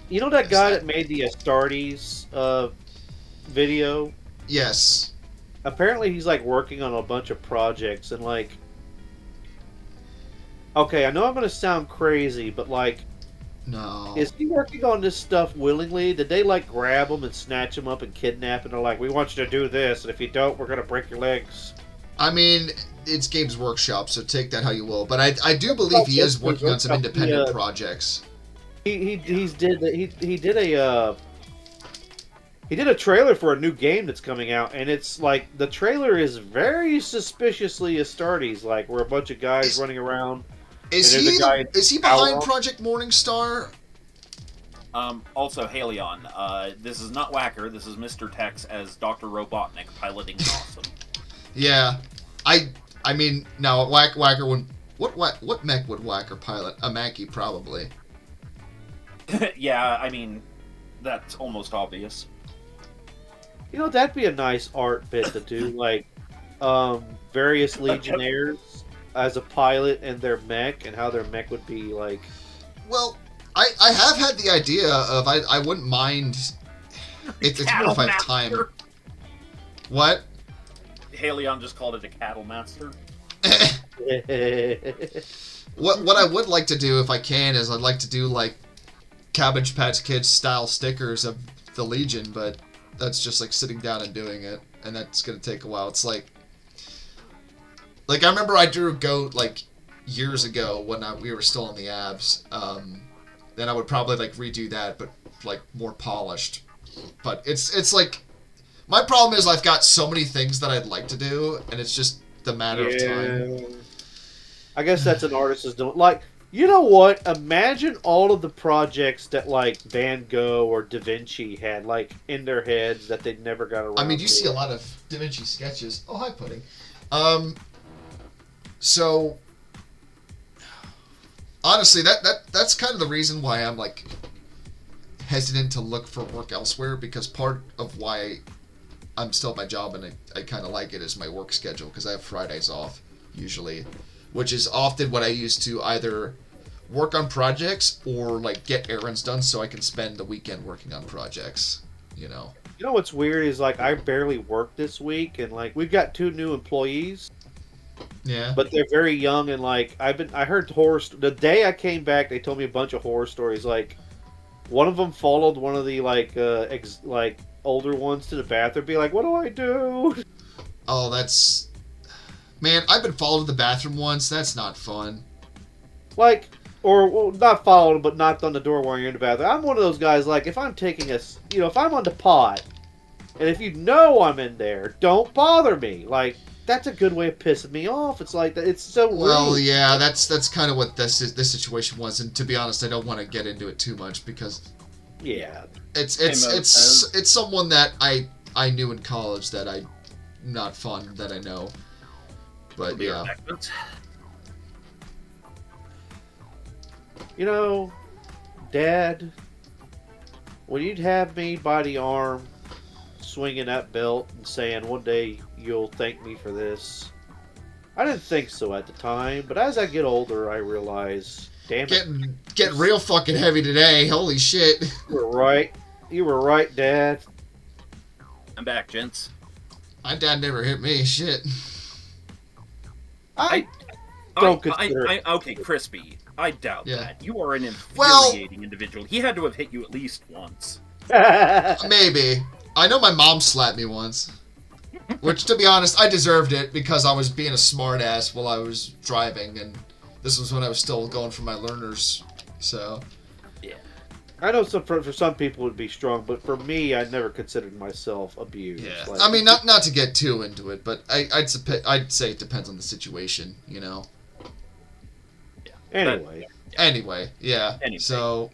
You know that guy that made the Astartes video? Yes. Apparently he's like working on a bunch of projects and like, okay, I know I'm gonna sound crazy, but like, No. is he working on this stuff willingly? Did they like grab him and snatch him up and kidnap and they're like, we want you to do this, and if you don't, we're gonna break your legs? I mean, it's Games Workshop, so take that how you will. But I do believe he is working on some independent projects. He did a trailer for a new game that's coming out, and it's like the trailer is very suspiciously Astartes, like we're a bunch of guys running around. Is And there's a guy he behind out- Project Morningstar? Also, Halion, this is not Whacker, this is Mr. Tex as Dr. Robotnik piloting Awesome. Yeah, I mean, no, Whacker wouldn't. What mech would Whacker pilot? A Mackie, probably. Yeah, I mean, that's almost obvious. You know, that'd be a nice art bit to do, like various Legionnaires as a pilot and their mech, and how their mech would be like. Well, I have had the idea of I wouldn't mind. It's more if I have time. What? Halion just called it a cattle master. What I would like to do if I can is I'd like to do like Cabbage Patch Kids style stickers of the Legion, but that's just like sitting down and doing it, and that's gonna take a while. It's like I remember I drew a goat like years ago when we were still in the abs. Then I would probably like redo that, but like more polished. But it's like my problem is I've got so many things that I'd like to do, and it's just the matter of time. I guess that's an artist's doing. Like, you know what? Imagine all of the projects that like Van Gogh or Da Vinci had like in their heads that they never got around. I mean, you to. see a lot of Da Vinci sketches. Oh, hi, Pudding. So honestly, that's kind of the reason why I'm like hesitant to look for work elsewhere, because part of why I'm still at my job and I kind of like it is my work schedule, because I have Fridays off usually, which is often what I use to either work on projects or like get errands done so I can spend the weekend working on projects. you know. You know what's weird is like I barely worked this week, and like we've got 2 new employees, Yeah. but they're very young, and like I heard the day I came back, they told me a bunch of horror stories. Like one of them followed one of the like older ones to the bathroom, be like, "What do I do?" Oh, that's... Man, I've been followed to the bathroom once. That's not fun. Like, or well, not followed, but knocked on the door while you're in the bathroom. I'm one of those guys. Like, if I'm taking if I'm on the pot, and if you know I'm in there, don't bother me. Like, that's a good way of pissing me off. It's like it's so Well, rude. yeah, that's kind of what this situation was, and to be honest, I don't want to get into it too much because Yeah. it's someone that I knew in college that I not fun that I know, but Be yeah. reenactment. You know, Dad, when you'd have me by the arm, swinging that belt and saying, "One day you'll thank me for this," I didn't think so at the time, but as I get older, I realize, damn it, Getting real fucking heavy today. Holy shit. you were right. You were right, Dad. I'm back, gents. My dad never hit me. Shit. I don't consider. Okay, Crispy. I doubt Yeah. that. You are an Well- infuriating individual. He had to have hit you at least once. Maybe. I know my mom slapped me once. Which, to be honest, I deserved it because I was being a smartass while I was driving, and this was when I was still going for my learners. So, I know for some people it would be strong, but for me, I never considered myself abused. yeah. Like, I mean, not to get too into it, but I'd say it depends on the situation, you know. Anyway. Anyway, yeah. Anyway. So,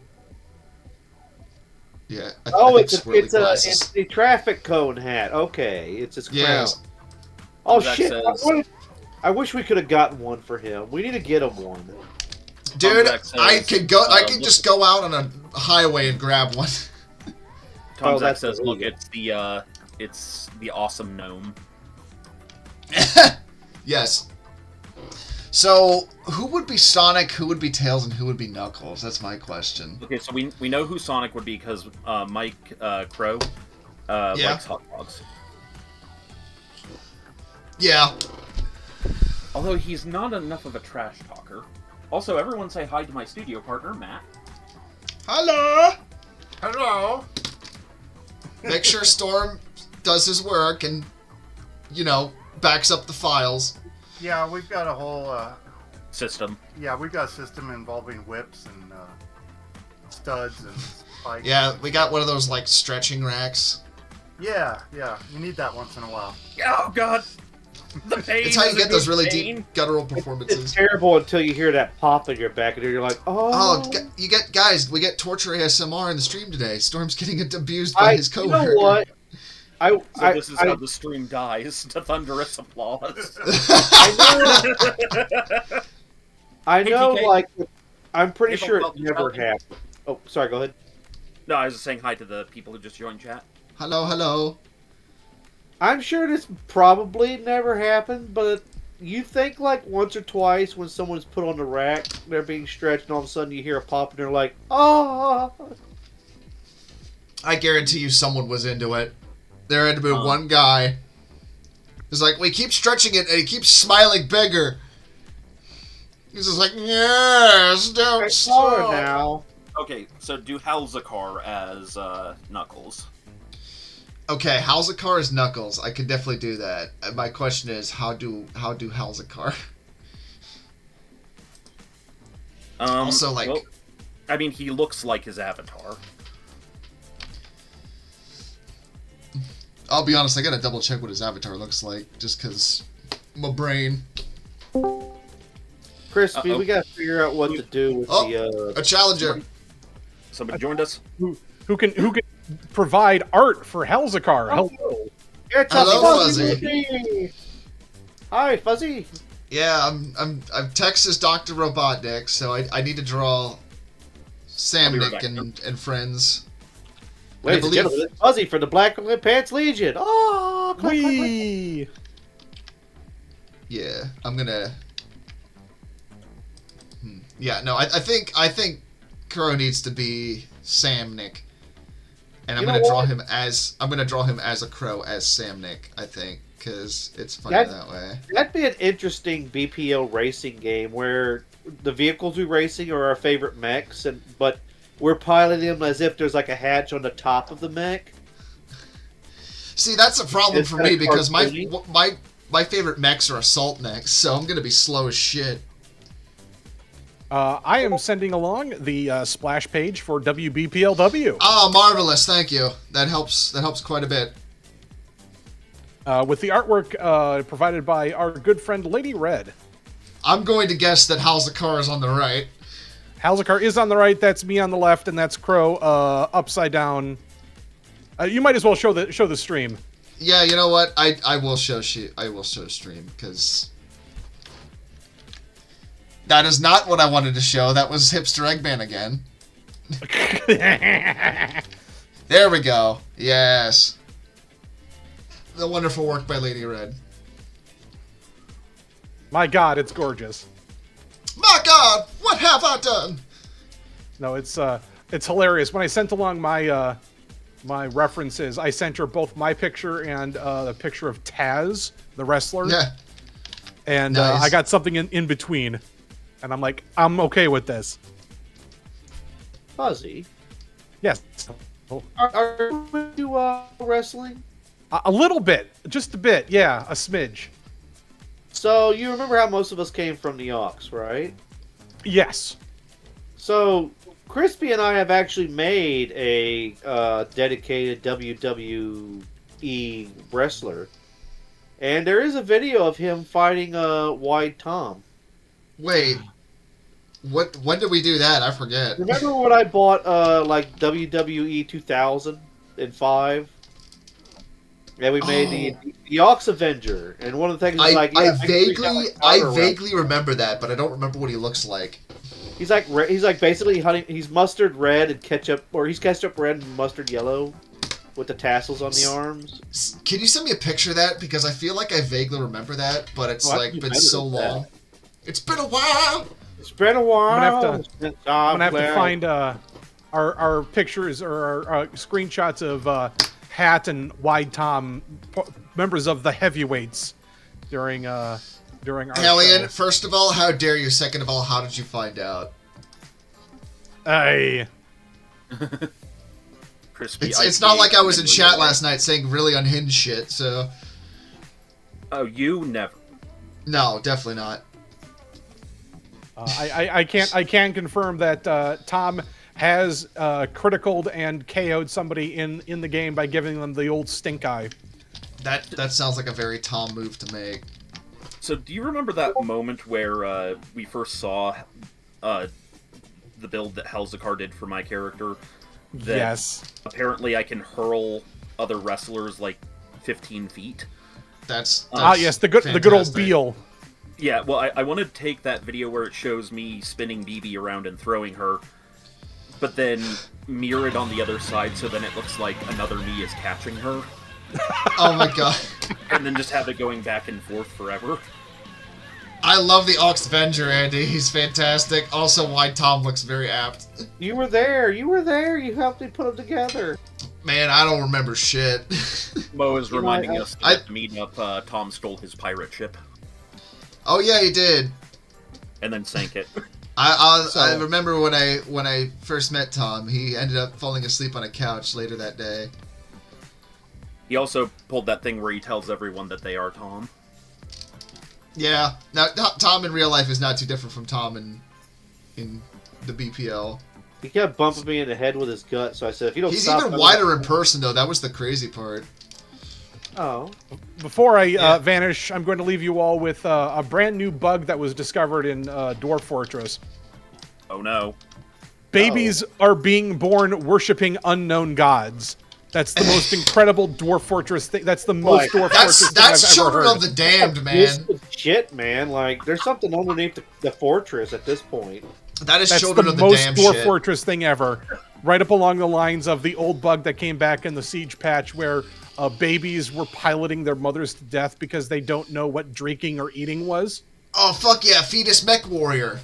yeah. I Oh, think it's swirly glasses. it's the traffic cone hat. Okay, it's his crown. Yes. Oh That shit! says- I wish we could have gotten one for him. We need to get him one. Dude, Jack says, I could look- just go out on a highway and grab one. Tom Oh, Zach that's says, "Look, illegal. it's the awesome gnome." Yes. So, who would be Sonic, who would be Tails, and who would be Knuckles? That's my question. Okay, so we know who Sonic would be because Mike Crow Yeah. likes hot dogs. Yeah. Although he's not enough of a trash talker. Also, everyone say hi to my studio partner, Matt. Hello! Hello. Make sure Storm does his work and, backs up the files. Yeah, we've got a whole. System. We've got a system involving whips and studs and spikes. Yeah, we got one of those, stretching racks. Yeah. You need that once in a while. Oh God, the pain. It's how you is a get those good really pain. deep guttural It's performances. terrible until you hear that pop in your back, and you're like, Oh, "Oh." we get torture ASMR in the stream today. Storm's getting abused by his You coworker. know what? So this is how the stream dies to thunderous applause. I Hey, know, TK. I'm pretty Hey, sure Bob, it never Bob. happened. Oh, sorry, go ahead. No, I was just saying hi to the people who just joined chat. Hello. I'm sure this probably never happened, but you think once or twice when someone's put on the rack, they're being stretched, and all of a sudden you hear a pop, and they're like, "Oh!" I guarantee you someone was into it. There had to be one guy. It's like, we keep stretching it, and he keeps smiling bigger. He's just like, yes, don't It's smaller stop. now. Okay, so do Halzakar as Knuckles. Okay, Halzakar is Knuckles. I could definitely do that. My question is, how do Halzakar? Also, well, I mean, he looks like his avatar. I'll be honest, I gotta double check what his avatar looks like, just because my brain. Crispy, Uh-oh. we gotta figure out what to do with A challenger. Somebody joined us. Who can provide art for Halzakar? Hello. It's Hello, a Fuzzy. Hi, Fuzzy. Yeah, I'm Texas Dr. Robotnik, so I need to draw Sam, I'll be right Nick, back. and friends. Ladies and believe- gentlemen, it's Fuzzy for the Black Pants Legion. Oh, clack, clack, clack. Whee! Yeah, I'm gonna. Yeah, no, I think Kuro needs to be Sam Nick. And You I'm know gonna draw what? him as a crow as Samnick, I think, because it's funny that way. That'd be an interesting BPL racing game where the vehicles we racing are our favorite mechs, but we're piloting them as if there's like a hatch on the top of the mech. See, that's a problem It's for kinda me because cartoony. my favorite mechs are assault mechs, so I'm gonna be slow as shit. I am sending along the splash page for WBPLW Oh, marvelous! Thank you. That helps. That helps quite a bit. with the artwork provided by our good friend Lady Red. I'm going to guess that Halzakar is on the right. Halzakar is on the right. That's me on the left, and that's Crow upside down. You might as well show the stream. Yeah, you know what? I will show stream because that is not what I wanted to show. That was Hipster Eggman again. There we go. Yes. The wonderful work by Lady Red. My God, it's gorgeous. My God, what have I done? No, it's hilarious. When I sent along my my references, I sent her both my picture and the picture of Taz, the wrestler. Yeah. And Nice. I got something in between. And I'm like, I'm okay with this. Fuzzy, Yes. are you wrestling? A little bit. Just a bit. Yeah, a smidge. So you remember how most of us came from the Aux, right? Yes. So Crispy and I have actually made a dedicated WWE wrestler, and there is a video of him fighting Wide Tom. Wait. When did we do that? I forget. Remember when I bought like WWE 2005? And we made the Aux Avenger, and one of the things is like I I vaguely remember that, but I don't remember what he looks like. He's like basically hunting. He's mustard red and ketchup, or he's ketchup red and mustard yellow, with the tassels on the arms. Can you send me a picture of that? Because I feel like I vaguely remember that, but it's I like think been you so edited that. long. It's been a while. It's been a while. I'm gonna have to Well, find our pictures or our screenshots of Hat and Wide Tom, members of the heavyweights, during our Alien, show. first of all, how dare you? Second of all, how did you find out? Hey. Crispy. It's not like I was in chat last night saying really unhinged shit, so... Oh, you never. No, definitely not. I can confirm that Tom has criticaled and KO'd somebody in the game by giving them the old stink eye. That sounds like a very Tom move to make. So, do you remember that moment where we first saw the build that Halzakar did for my character? That Yes. Apparently, I can hurl other wrestlers like 15 feet. That's Yes, the good old fantastic. Beal. Yeah, well, I want to take that video where it shows me spinning BB around and throwing her, but then mirror it on the other side so then it looks like another me is catching her, Oh my god. and then just have it going back and forth forever. I love the Ox Avenger, Andy. He's fantastic. Also, Wide Tom looks very apt. you were there. You were there. You helped me put them together. Man, I don't remember shit. Mo is You know, reminding us that at the meetup, Tom stole his pirate ship Oh yeah, he did. and then sank it. I remember when I first met Tom, he ended up falling asleep on a couch later that day. He also pulled that thing where he tells everyone that they are Tom. Yeah. Now Tom in real life is not too different from Tom in the BPL. He kept bumping me in the head with his gut, so I said, "If you don't He's stop." even wider in person though. That was the crazy part. Oh, Before I Yeah. vanish, I'm going to leave you all with a brand new bug that was discovered in Dwarf Fortress. Oh no. Babies are being born worshiping unknown gods. That's the most incredible Dwarf Fortress thing. That's the most Dwarf Fortress thing I've That's ever Children heard. of the Damned, this man. is shit, man. Like, there's something underneath the fortress at this point. That is That's Children the of the most Damned Dwarf shit. Fortress thing ever. Right up along the lines of the old bug that came back in the Siege patch where babies were piloting their mothers to death because they don't know what drinking or eating was. Oh fuck yeah, Fetus Mech Warrior.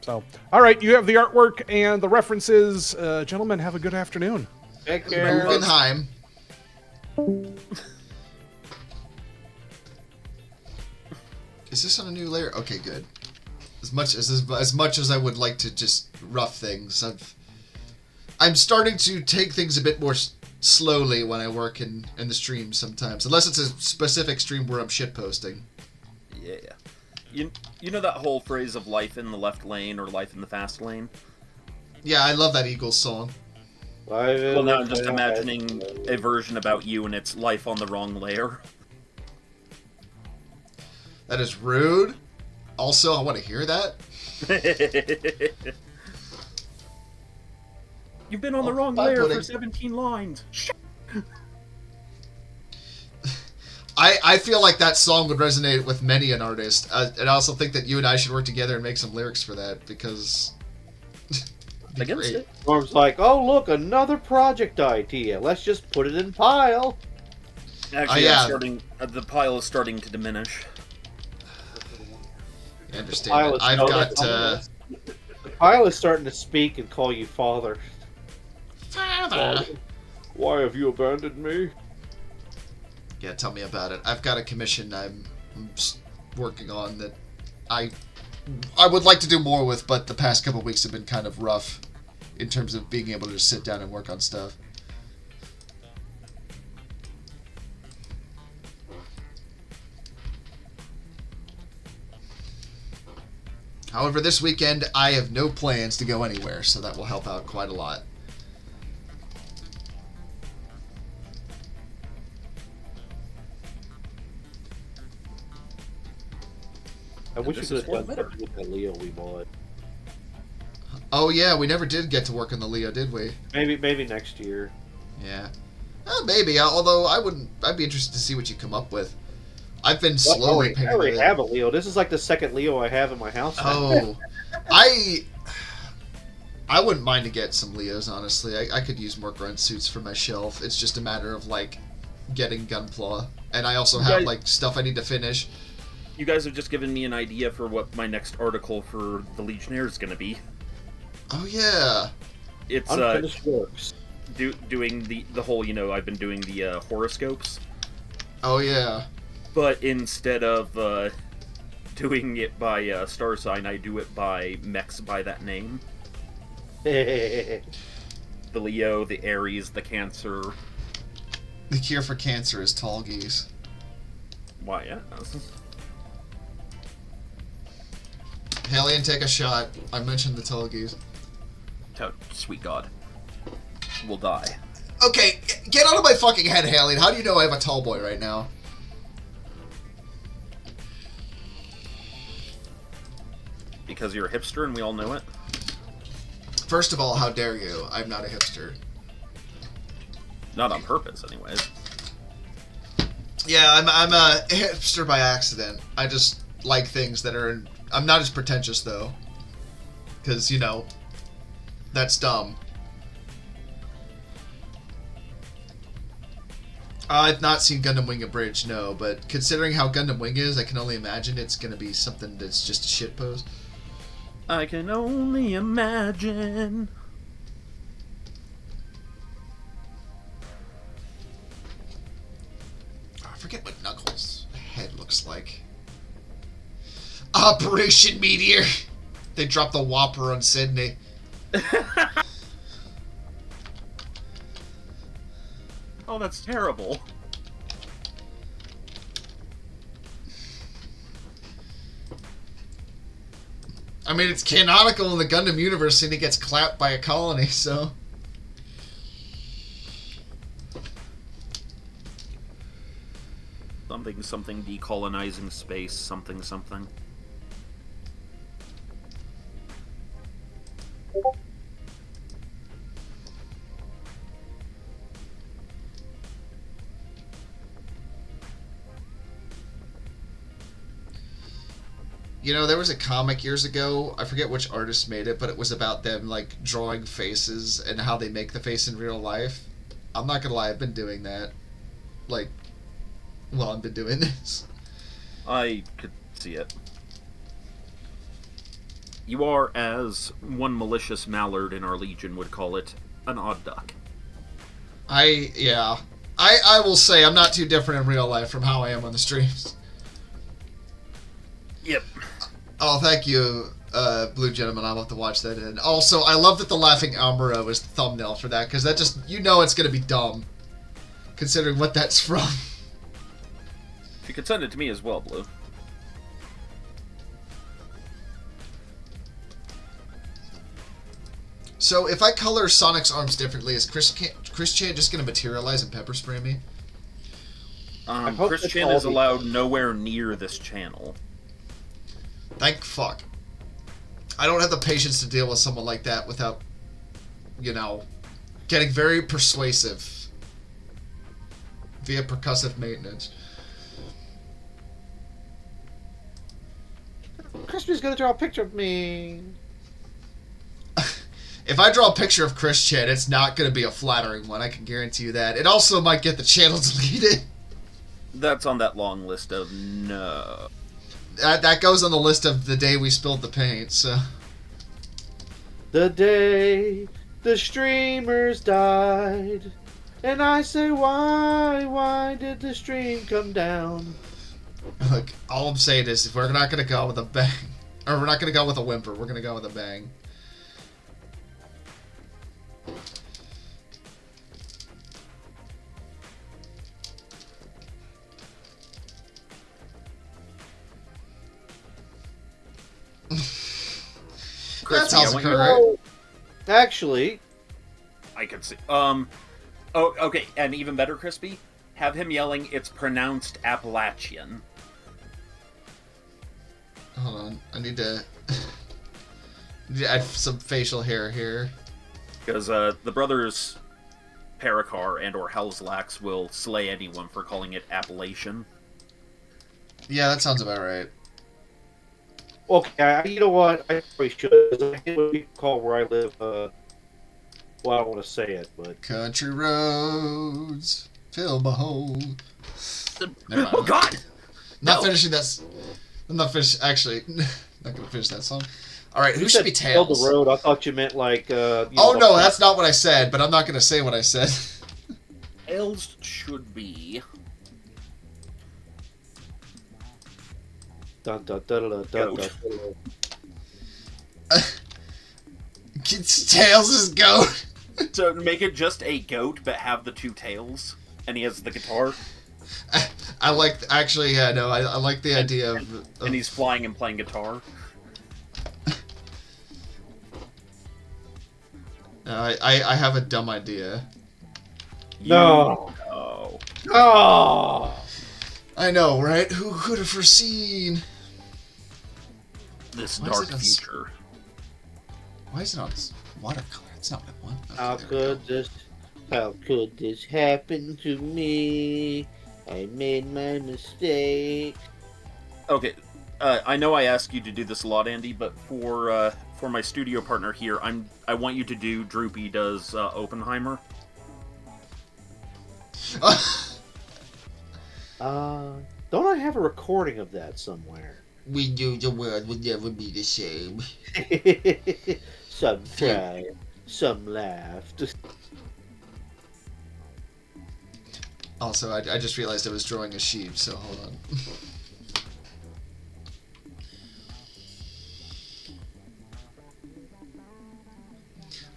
So, all right, you have the artwork and the references. Gentlemen, have a good afternoon. Take care. Guggenheim. Is this on a new layer? Okay, good. As much as I would like to just rough things, I'm starting to take things a bit more slowly when I work in the stream sometimes, unless it's a specific stream where I'm shitposting. Yeah. You know that whole phrase of life in the left lane or life in the fast lane? Yeah, I love that Eagles song. Well, now I'm just imagining a version about you and it's life on the wrong layer. That is rude. Also, I want to hear that. You've been on the Oh, wrong bye, layer pudding. for 17 lines. I feel like that song would resonate with many an artist, and I also think that you and I should work together and make some lyrics for that, because... it'd be Against great. it. Norm's like, oh look, another project idea. Let's just put it in pile. Actually, yeah. the pile is starting to diminish. I understand. I've got... The pile is starting to speak and call you father. Father. Why have you abandoned me? Yeah, tell me about it. I've got a commission I'm working on that I would like to do more with, but the past couple weeks have been kind of rough in terms of being able to just sit down and work on stuff. However, this weekend I have no plans to go anywhere, so that will help out quite a lot. I wish you this could is have done for later. something with that Leo we bought. Oh yeah, we never did get to work on the Leo, did we? Maybe next year. Yeah. Maybe, although I'd be interested to see what you come up with. I've been slowly I already painting have a Leo. This is like the second Leo I have in my house. Oh, I wouldn't mind to get some Leos, honestly. I could use more grunt suits for my shelf. It's just a matter of, like, getting Gunpla. And I also have, guys- like, stuff I need to finish. You guys have just given me an idea for what my next article for the Legionnaire is going to be. Oh, yeah. It's Unfinished works. doing the whole, I've been doing the horoscopes, Oh, yeah. but instead of doing it by star sign, I do it by mechs by that name. The Leo, the Aries, the Cancer. The cure for cancer is tall geese. Why, yeah. Hellion, take a shot. I mentioned the tall geese. Oh, sweet God. We'll die. Okay, get out of my fucking head, Hellion. How do you know I have a tall boy right now? Because you're a hipster and we all know it. First of all, how dare you? I'm not a hipster. Not on purpose, anyways. Yeah, I'm a hipster by accident. I just like things that are... I'm not as pretentious, though. Because, that's dumb. I've not seen Gundam Wing Abridged, no, but considering how Gundam Wing is, I can only imagine it's going to be something that's just a shitpost. I can only imagine. I forget what Knuckles' head looks like. Operation Meteor! They dropped the Whopper on Sydney. Oh, that's terrible. I mean, it's canonical in the Gundam universe, and he gets clapped by a colony, so... Something decolonizing space, something. There was a comic years ago, I forget which artist made it, but it was about them, like, drawing faces and how they make the face in real life. I'm not gonna lie, I've been doing that. Like, well, I've been doing this. I could see it. You are, as one malicious mallard in our legion would call it, an odd duck. Yeah. I will say I'm not too different in real life from how I am on the streams. Yep. Oh, thank you, Blue Gentleman. I'll have to watch that. And also, I love that the Laughing Amuro is the thumbnail for that, because that just, you know it's going to be dumb, considering what that's from. You could send it to me as well, Blue. So, if I color Sonic's arms differently, is Chris Chan just going to materialize and pepper spray me? hope Chris it's Chan all is the- allowed nowhere near this channel. Thank fuck. I don't have the patience to deal with someone like that without, you know, getting very persuasive via percussive maintenance. Crispy's gonna draw a picture of me. If I draw a picture of Chris Chan, it's not going to be a flattering one, I can guarantee you that. It also might get the channel deleted. That's on that long list of no. That goes on the list of the day we spilled the paint, so... The day the streamers died, and I say, why did the stream come down? Look, all I'm saying is, if we're not going to go with a bang, or we're not going to go with a whimper, we're going to go with a bang. That Crispy, sounds I want you- correct. Actually, I could see. Oh, okay, and even better, Crispy. Have him yelling. It's pronounced Appalachian. Hold on, I need to add some facial hair here. Because the brothers Paracar and or Helslax will slay anyone for calling it Appalachian. Yeah, that sounds about right. okay, you know what? I probably should. 'Cause I hate what people call where I live. Well, I don't want to say it, but Country roads fill my hole. Never mind. Oh God! Not No. finishing that. I'm not finish. Actually, not gonna finish that song. All right, who you should said be "Fill Tails? the road." I thought you meant like. Oh no, that's not what I said. But I'm not gonna say what I said. Tails should be. Dun, dun, dun, dun, dun, Goat. dun, dun. Tails is goat. So make it just a goat, but have the two tails, and he has the guitar, I like. Actually, yeah, no, I like the idea of. and he's flying and playing guitar. I have a dumb idea. No. Oh. Oh. I know, right? Who could have foreseen? This Why is dark it on s- future. Why is it on watercolor? That's not what I want. Okay, How there we go. could this happen to me? I made my mistake. Okay, I know I asked you to do this a lot, Andy, but for my studio partner here, I want you to do Droopy does Oppenheimer. Don't I have a recording of that somewhere? We knew the world would never be the same. Some cried, some laughed. Also, I just realized I was drawing a sheep, so hold on.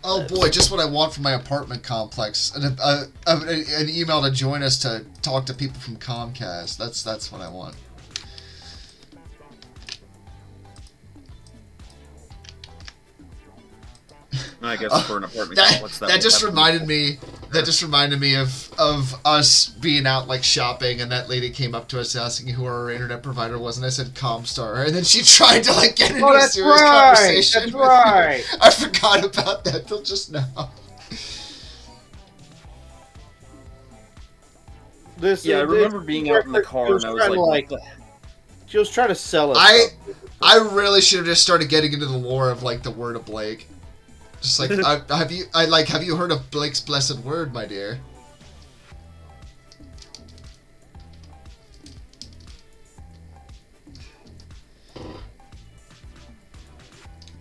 Oh boy, just what I want from my apartment complex. An email to join us to talk to people from Comcast. That's what I want. I guess for an apartment That, complex, that would just have to be- reminded me of us being out like shopping, and that lady came up to us asking who our internet provider was, and I said Comstar, and then she tried to like get into Oh, a that's serious right. conversation. That's with me. right. I forgot about that till just now. Yeah, I remember being out in the car, and I was like, what the she was trying to sell us. I- something. I really should have just started getting into the lore of like the word of Blake. Just like have you heard of Blake's blessed word, my dear?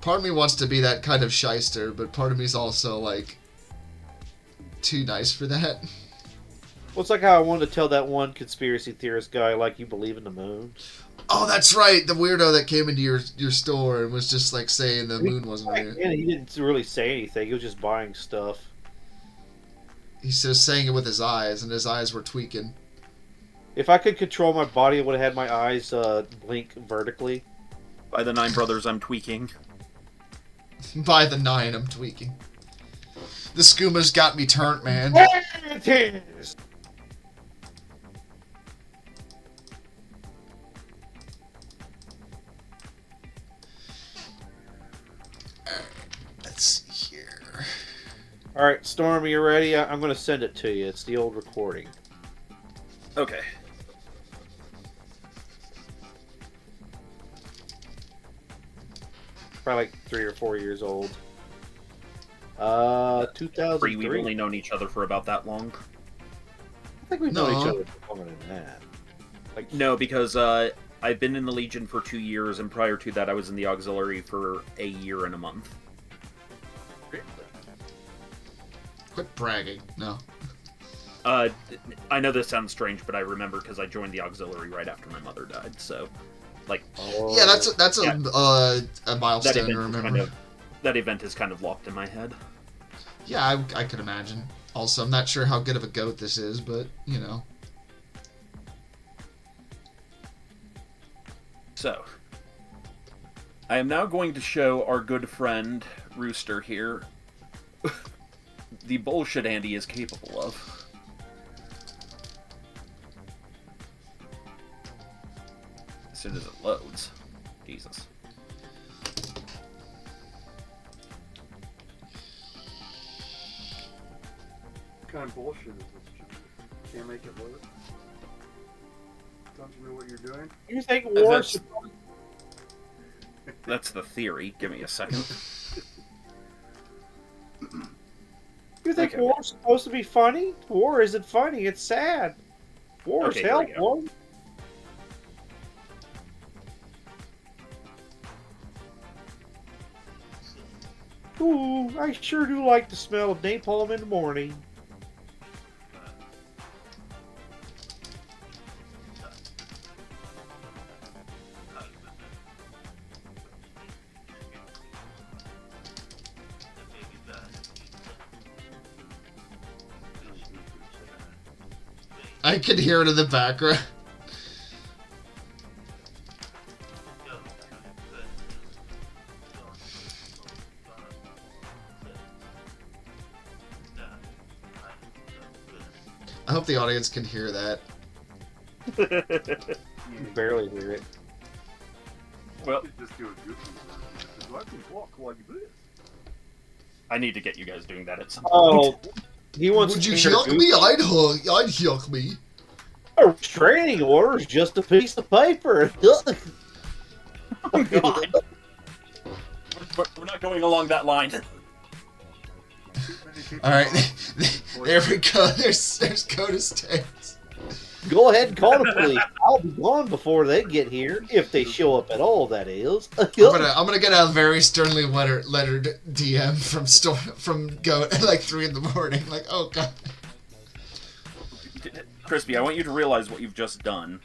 Part of me wants to be that kind of shyster, but part of me is also like too nice for that. Well, it's like how I wanted to tell that one conspiracy theorist guy, like, you believe in the moon. Oh, that's right, the weirdo that came into your store and was just like saying the moon wasn't real. And he didn't really say anything. He was just buying stuff. He's just saying it with his eyes, and his eyes were tweaking. If I could control my body, I would have had my eyes blink vertically. By the Nine Brothers, I'm tweaking. By the 9, I'm tweaking. The skoomers got me turned, man. There it is! Let's see here. Alright, Storm, are you ready? I'm going to send it to you. It's the old recording. Okay. Probably like 3 or 4 years old. 2003. We've only known each other for about that long. I think we've known No. each other for longer than that. Like, No, because I've been in the Legion for 2 years, and prior to that, I was in the Auxiliary for a year and a month. Quit bragging. No. I know this sounds strange, but I remember because I joined the Auxiliary right after my mother died. So, like, Yeah, that's Yeah. A milestone to remember. That event is kind of locked in my head. Yeah, I could imagine. Also, I'm not sure how good of a goat this is, but, you know. So, I am now going to show our good friend Rooster here the bullshit Andy is capable of. As soon as it loads. Jesus. What kind of bullshit is this? Can't make it work. Don't you know what you're doing? you think war That's- That's the theory. Give me a second. You think Okay. war's supposed to be funny? War isn't funny. It's sad. War's Okay, here hell, we go. boy. Ooh, I sure do like the smell of napalm in the morning. I could hear it in the background. I hope the audience can hear that. You can barely hear it. Well, You just do a goofy version, because I can walk like this. I need to get you guys doing that at some point. Oh, he wants Would to you hear yuck goofy. me? I'd yuck me. A restraining order is just a piece of paper. Oh, God. We're not going along that line. Too many people All right, are- there we go. There's Coda's Tales. Go ahead and call the police. I'll be gone before they get here, if they show up at all. That is. I'm gonna get a very sternly lettered DM from Goat at like 3 in the morning. Like, oh god. Crispy, I want you to realize what you've just done.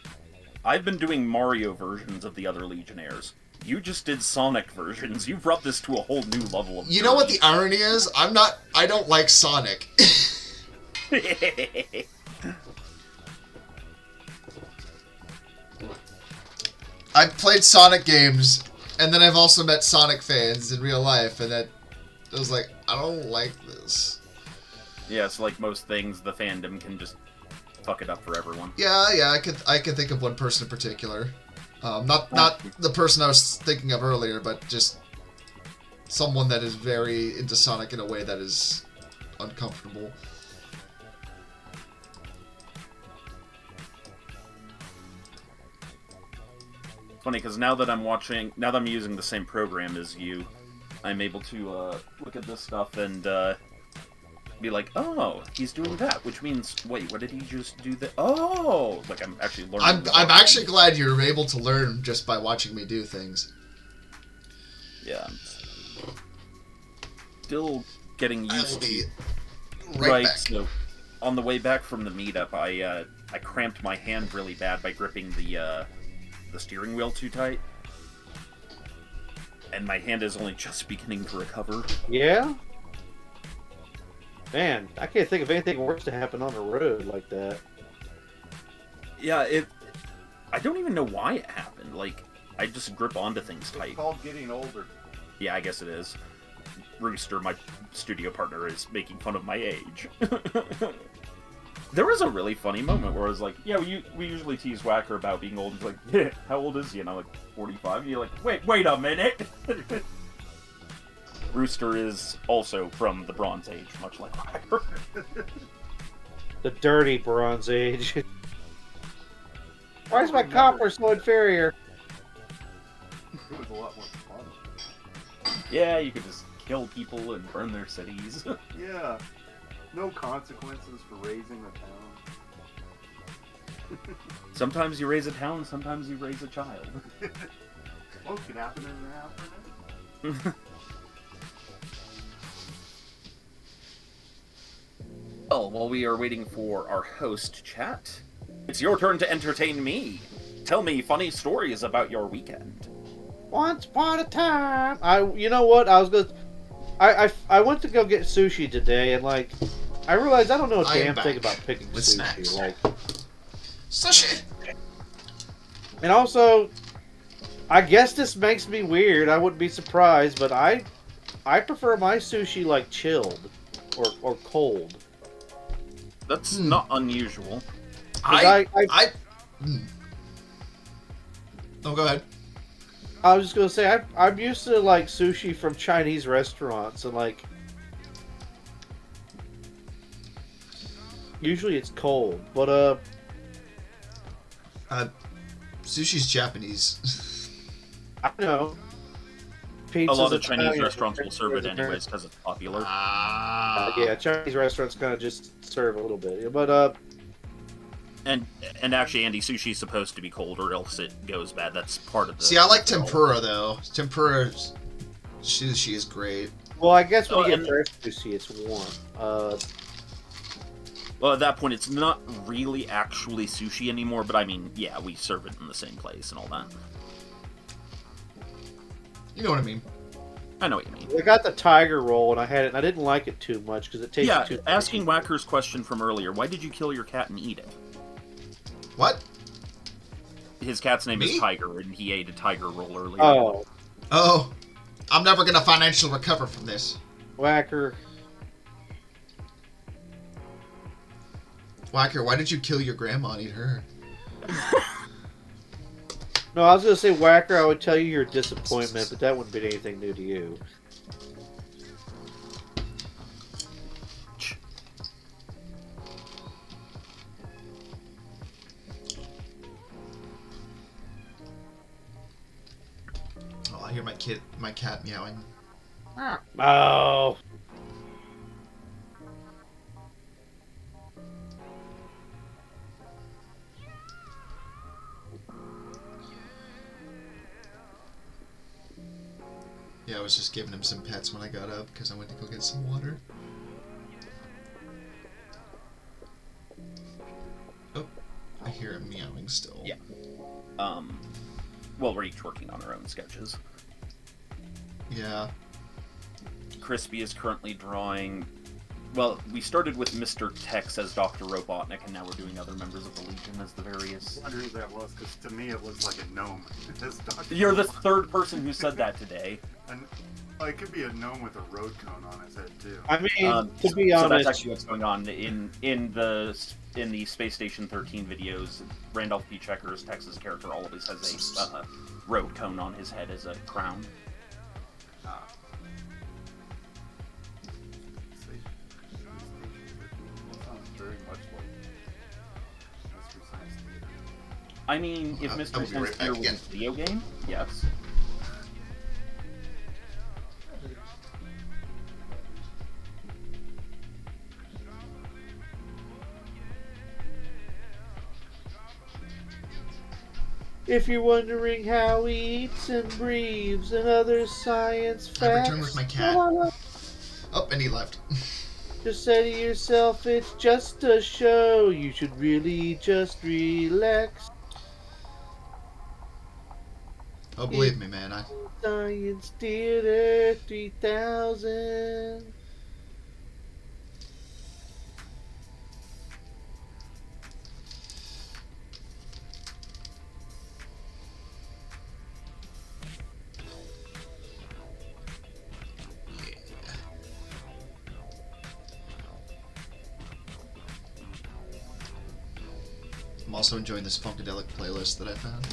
I've been doing Mario versions of the other Legionnaires. You just did Sonic versions. You brought this to a whole new level of. You know what the irony is? I don't like Sonic. I've played Sonic games, and then I've also met Sonic fans in real life, and that I was like, I don't like this. Yeah, it's like most things, the fandom can just fuck it up for everyone. Yeah, I could think of one person in particular. Not the person I was thinking of earlier, but just someone that is very into Sonic in a way that is uncomfortable. Funny, because now that I'm using the same program as you, I'm able to look at this stuff and be like, oh, he's doing that, which means, wait, what did he just do that? Oh, like I'm actually learning. I'm actually glad you're able to learn just by watching me do things. Yeah. still getting I will used be to. right back. So on the way back from the meetup, I cramped my hand really bad by gripping the steering wheel too tight, and my hand is only just beginning to recover. Yeah? Man, I can't think of anything worse to happen on a road like that. Yeah, I don't even know why it happened. Like, I just grip onto things tight. It's called getting older. Yeah, I guess it is. Rooster, my studio partner, is making fun of my age. There was a really funny moment where I was like, yeah, we usually tease Whacker about being old. He's like, yeah, how old is he? And I'm like, 45. And you're like, wait a minute. Rooster is also from the Bronze Age, much like Whacker. The dirty Bronze Age. Why is my copper so inferior? It was a lot more fun. Yeah, you could just kill people and burn their cities. Yeah. No consequences for raising a town. Sometimes you raise a town, sometimes you raise a child. What could happen in an afternoon? Well, while we are waiting for our host chat, it's your turn to entertain me. Tell me funny stories about your weekend. Once upon a time, you know what? I went to go get sushi today, and like, I realized I don't know a I am damn thing back about picking with sushi. snacks. Like, Sushi! and also, I guess this makes me weird. I wouldn't be surprised, but I prefer my sushi like chilled or cold. That's not unusual. I Oh, go ahead. I was just gonna say I'm used to like sushi from Chinese restaurants, and like usually it's cold, but Sushi's Japanese. I don't know. A Pizza's lot of Chinese Italian, restaurants will serve it anyways because it's popular. Yeah, Chinese restaurants kind of just serve a little bit, but And actually, Andy, sushi's supposed to be cold or else it goes bad. That's part of the... See, I like tempura though. Tempura sushi is great. well, I guess when Oh, you get and- fresh sushi, it's warm. Well, at that point, it's not really actually sushi anymore, but I mean, yeah, we serve it in the same place and all that. You know what I mean? I know what you mean. I got the tiger roll, and I had it, and I didn't like it too much because it tasted Yeah, too. asking Whacker's question from earlier, why did you kill your cat and eat it? What? His cat's name Me? is Tiger, and he ate a tiger roll earlier. Oh, Oh, I'm never gonna financially recover from this. Whacker. Whacker, why did you kill your grandma and eat her? No, I was gonna say Whacker. I would tell you your disappointment, but that wouldn't be anything new to you. Oh, I hear my cat meowing. Oh. Yeah, I was just giving him some pets when I got up because I went to go get some water. Oh, I hear him meowing still. Yeah. Well, we're each working on our own sketches. Yeah. Crispy is currently drawing... Well, we started with Mr. Tex as Dr. Robotnik, and now we're doing other members of the Legion as the various... I wonder who that was, because to me it looks like a gnome. This Dr. You're the third person who said that today. And, well, it could be a gnome with a road cone on his head, too. I mean, to be So that's honest, actually what's going on in the Space Station 13 videos. Randolph P. Checkers, Texas character, always has a road cone on his head as a crown. Ah. That sounds very much like Mystery Science Theater. I mean, if I Mystery will be Science right back Theater was again. a video game, yes. if you're wondering how he eats and breathes and other science I facts, returned with my cat. and he left. Just say to yourself, it's just a show. You should really just relax. Oh, believe me, man. Science Theater 3000. I'm also enjoying this Funkadelic playlist that I found.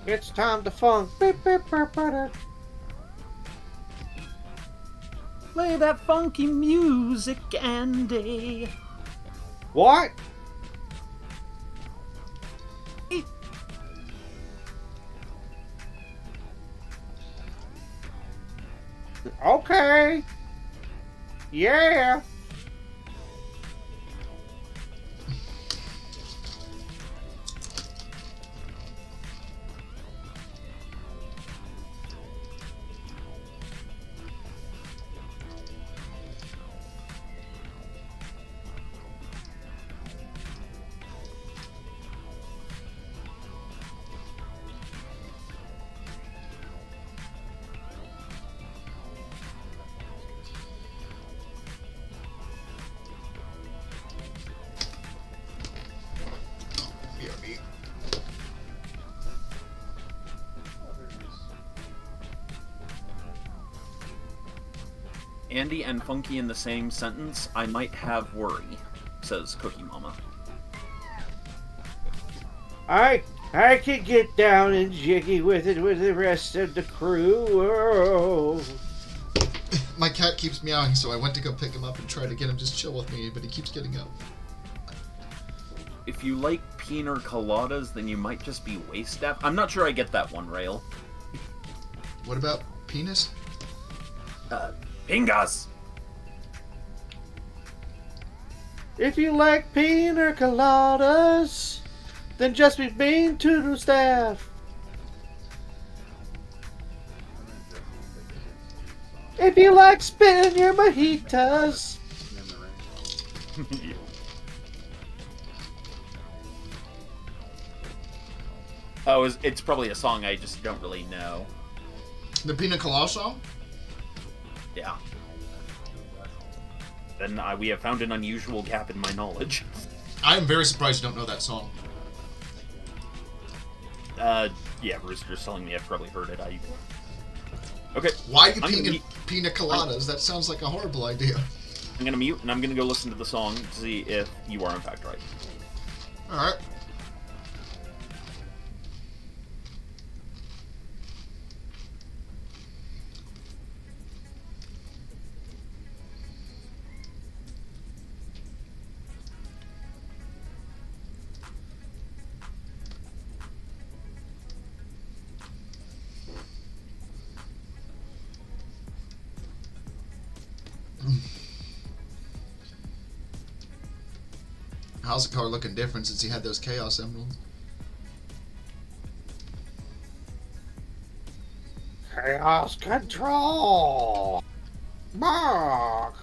It's time to funk. Beep, beep, beep, beep. Play that funky music, Andy. What? Okay. Yeah. BRB. Andy and Funky in the same sentence, I might have worry, says Cookie Mama. I can get down and jiggy with it with the rest of the crew. Whoa. My cat keeps meowing, so I went to go pick him up and try to get him just chill with me, but he keeps getting up. If you like pina coladas, then you might just be waist-staff. I'm not sure I get that one, Rail. What about penis? Pingas! If you like pina coladas, then just be mean to the staff. If you like spinning your mojitas, Oh, it's probably a song I just don't really know. The Pina Colada song? Yeah. Then we have found an unusual gap in my knowledge. I am very surprised you don't know that song. Yeah, Rooster's telling me I've probably heard it. Okay. Why are you I'm gonna pina, pina coladas? That sounds like a horrible idea. I'm gonna mute and I'm gonna go listen to the song to see if you are in fact right. Alright. How's the car looking different since he had those Chaos Emeralds? chaos control. Bark.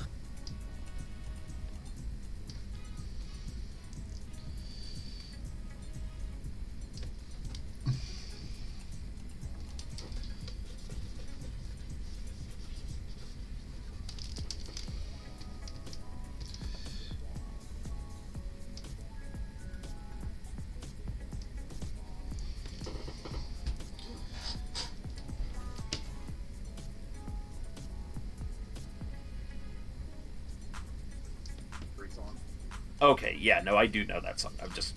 Okay, yeah, no, I do know that song. I've just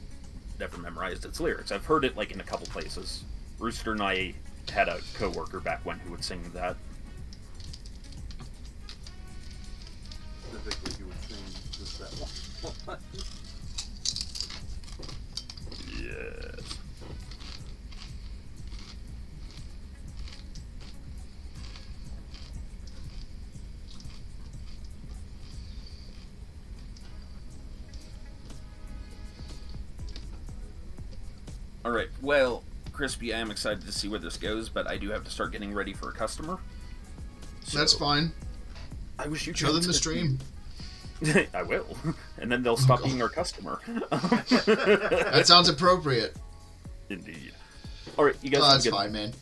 never memorized its lyrics. I've heard it like in a couple places. Rooster and I had a coworker back when who would sing that. Specifically, you would sing just that one. Yes. All right. Well, Crispy, I am excited to see where this goes, but I do have to start getting ready for a customer. That's So, fine. I wish you Show them the stream. I will, and then they'll stop being our customer. That sounds appropriate. Indeed. All right, you guys. Oh, have a that's good... fine, man.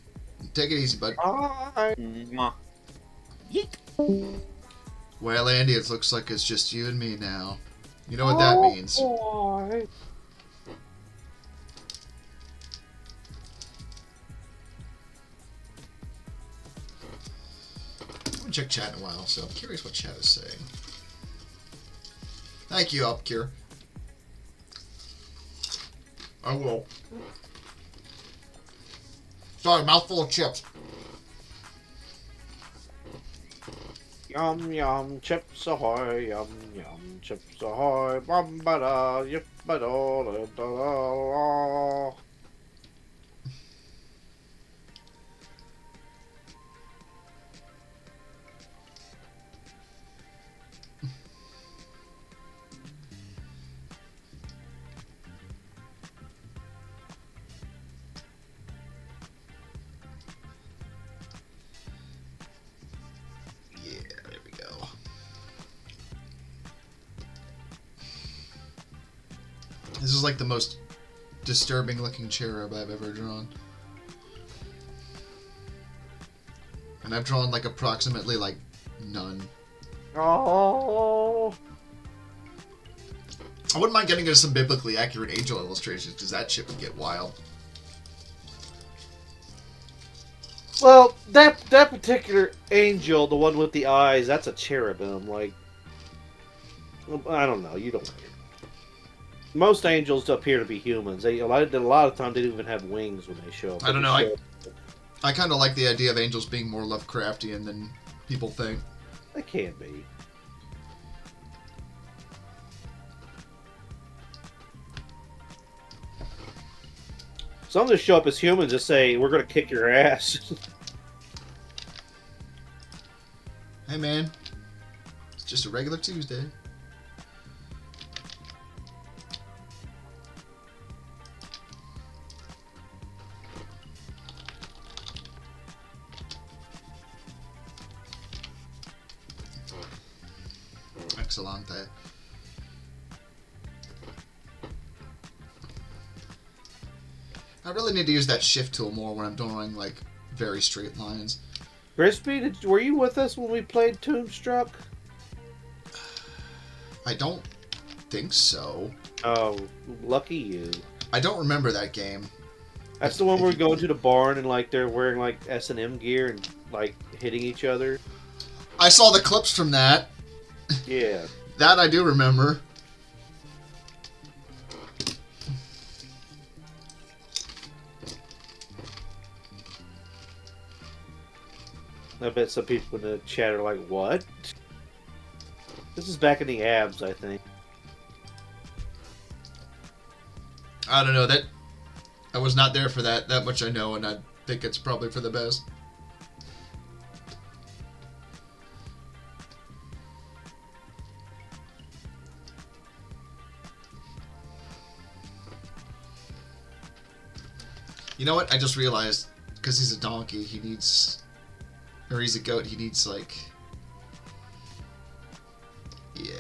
Take it easy, bud. Mwah. Yeet. Well, Andy, it looks like it's just you and me now. You know what that means. I haven't checked chat in a while, so I'm curious what chat is saying. Thank you, Upcure. I will. Sorry, mouthful of chips. Yum yum chips ahoy, yum yum chips ahoy, bum ba da yip ba da da da da. Yeah, there we go. This is like the most disturbing looking cherub I've ever drawn. And I've drawn like approximately like none. Oh. I wouldn't mind getting into some biblically accurate angel illustrations because that shit would get wild. Well, that particular angel, the one with the eyes, that's a cherubim. Like, I don't know. You don't. Most angels appear to be humans. A lot of times they don't even have wings when they show up. I don't know. I kind of like the idea of angels being more Lovecraftian than people think. They can be. Some just show up as humans and say, "We're going to kick your ass." Hey man, it's just a regular Tuesday. Excellente. I really need to use that shift tool more when I'm drawing like very straight lines. Crispy, were you with us when we played Tombstruck? I don't think so. Oh, lucky you. I don't remember that game. That's the one where we go into the barn and like they're wearing like S&M gear and like hitting each other. I saw the clips from that. Yeah. That I do remember. I bet some people in the chat are like, "What?" This is back in the abs, I think. I don't know that. I was not there for that. That much I know, and I think it's probably for the best. You know what? I just realized because he's a donkey, he needs, or he's a goat, he needs like, yeah.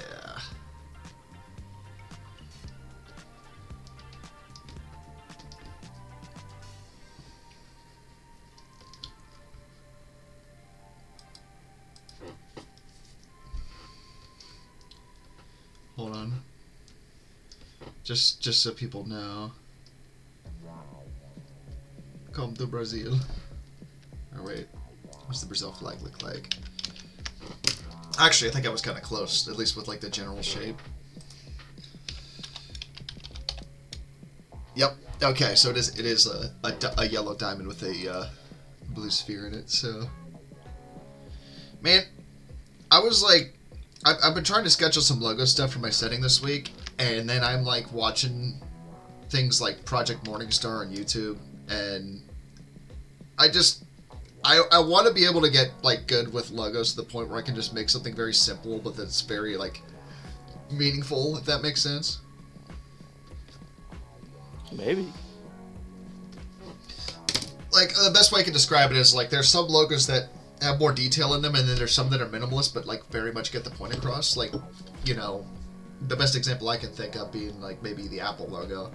Hold on. Just so people know. Come to Brazil. Oh wait, what's the Brazil flag look like? Actually, I think I was kind of close, at least with like the general shape. Yep. Okay, so it is a yellow diamond with a blue sphere in it. So, man, I was like I've been trying to schedule some logo stuff for my setting this week, and then I'm like watching things like Project Morningstar on YouTube, and I want to be able to get like good with logos to the point where I can just make something very simple, but that's very like meaningful, if that makes sense. Maybe. Like the best way I can describe it is like there's some logos that have more detail in them, and then there's some that are minimalist but like very much get the point across. Like, you know, the best example I can think of being like maybe the Apple logo.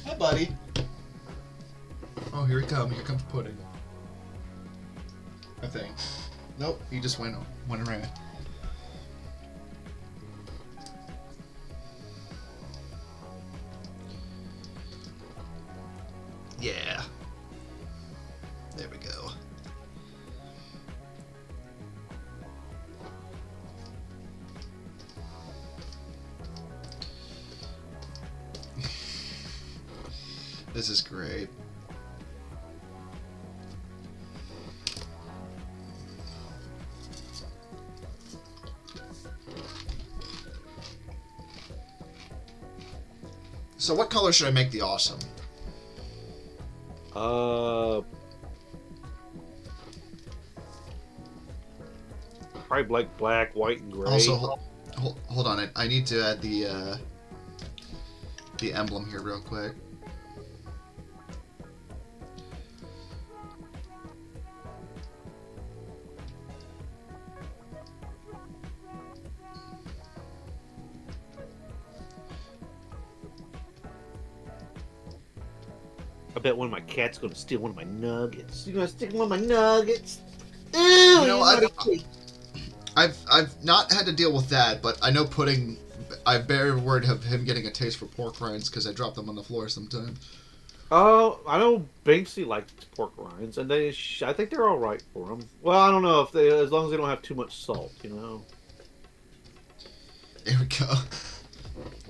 Hi, buddy. Oh, here he comes. Here comes Pudding. I think. Nope, he just went around. Yeah. There we go. This is great. So what color should I make the awesome? Probably black, white, and gray. Also, hold on. I need to add the emblem here real quick. I bet one of my cats gonna steal one of my nuggets. You gonna stick one of my nuggets? Ew, You know, naughty I've not had to deal with that, but I know Pudding. I bear word of him getting a taste for pork rinds because I drop them on the floor sometimes. Oh, I know Banksy likes pork rinds, and I think they're all right for him. Well, I don't know if they, as long as they don't have too much salt, you know. There we go.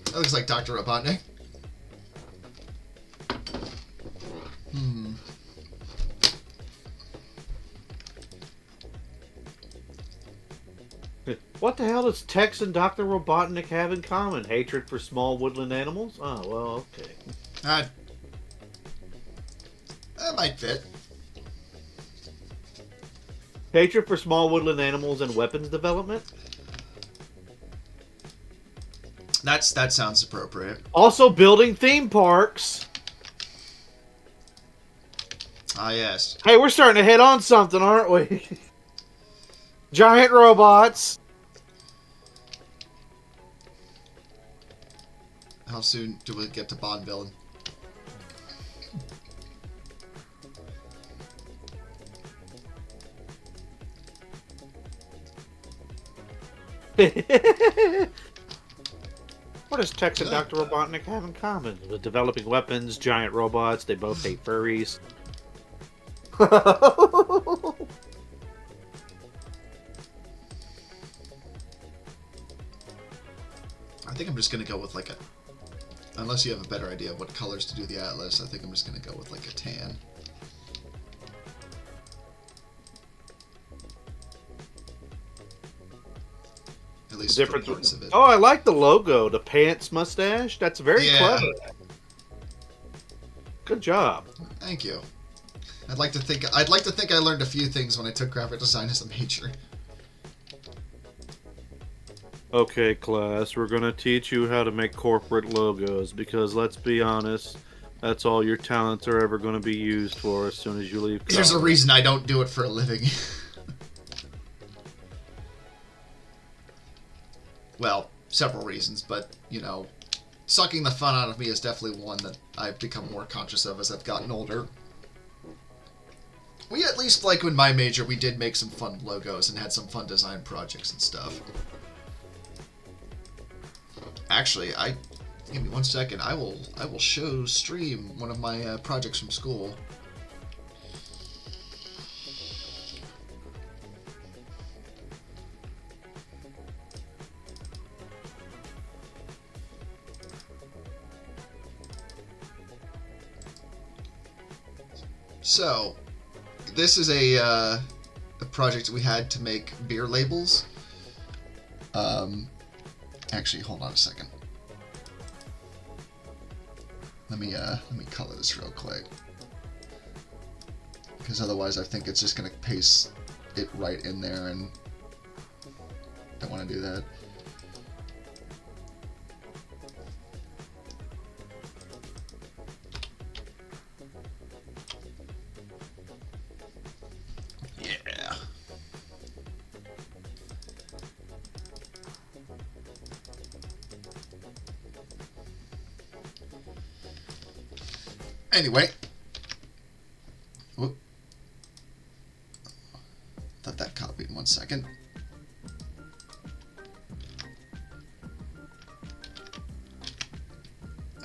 That looks like Dr. Robotnik. What the hell does Tex and Dr. Robotnik have in common? Hatred for small woodland animals? Oh, well, okay. That might fit. Hatred for small woodland animals and weapons development? That sounds appropriate. Also building theme parks. Ah, yes. Hey, we're starting to hit on something, aren't we? Giant robots. How soon do we get to Bond villain? What does Tex and Dr. Robotnik have in common? With developing weapons, giant robots, they both hate furries. I think I'm just gonna go with like a. Unless you have a better idea of what colors to do the Atlas, I think I'm just gonna go with like a tan. At least for Different. parts of it. Oh, I like the logo, the pants mustache. That's very Yeah. clever. Good job. Thank you. I'd like to think I learned a few things when I took graphic design as a major. Okay, class, we're gonna teach you how to make corporate logos because let's be honest, that's all your talents are ever gonna be used for as soon as you leave college. There's a reason I don't do it for a living. Well, several reasons, but, you know, sucking the fun out of me is definitely one that I've become more conscious of as I've gotten older. We at least, like, in my major, we did make some fun logos and had some fun design projects and stuff. Actually, give me 1 second. I will show stream one of my projects from school. So, this is a project we had to make beer labels. Actually, hold on a second. Let me color this real quick, because otherwise I think it's just gonna paste it right in there, and don't want to do that. Yeah. Anyway. Whoop. Thought that copied in 1 second.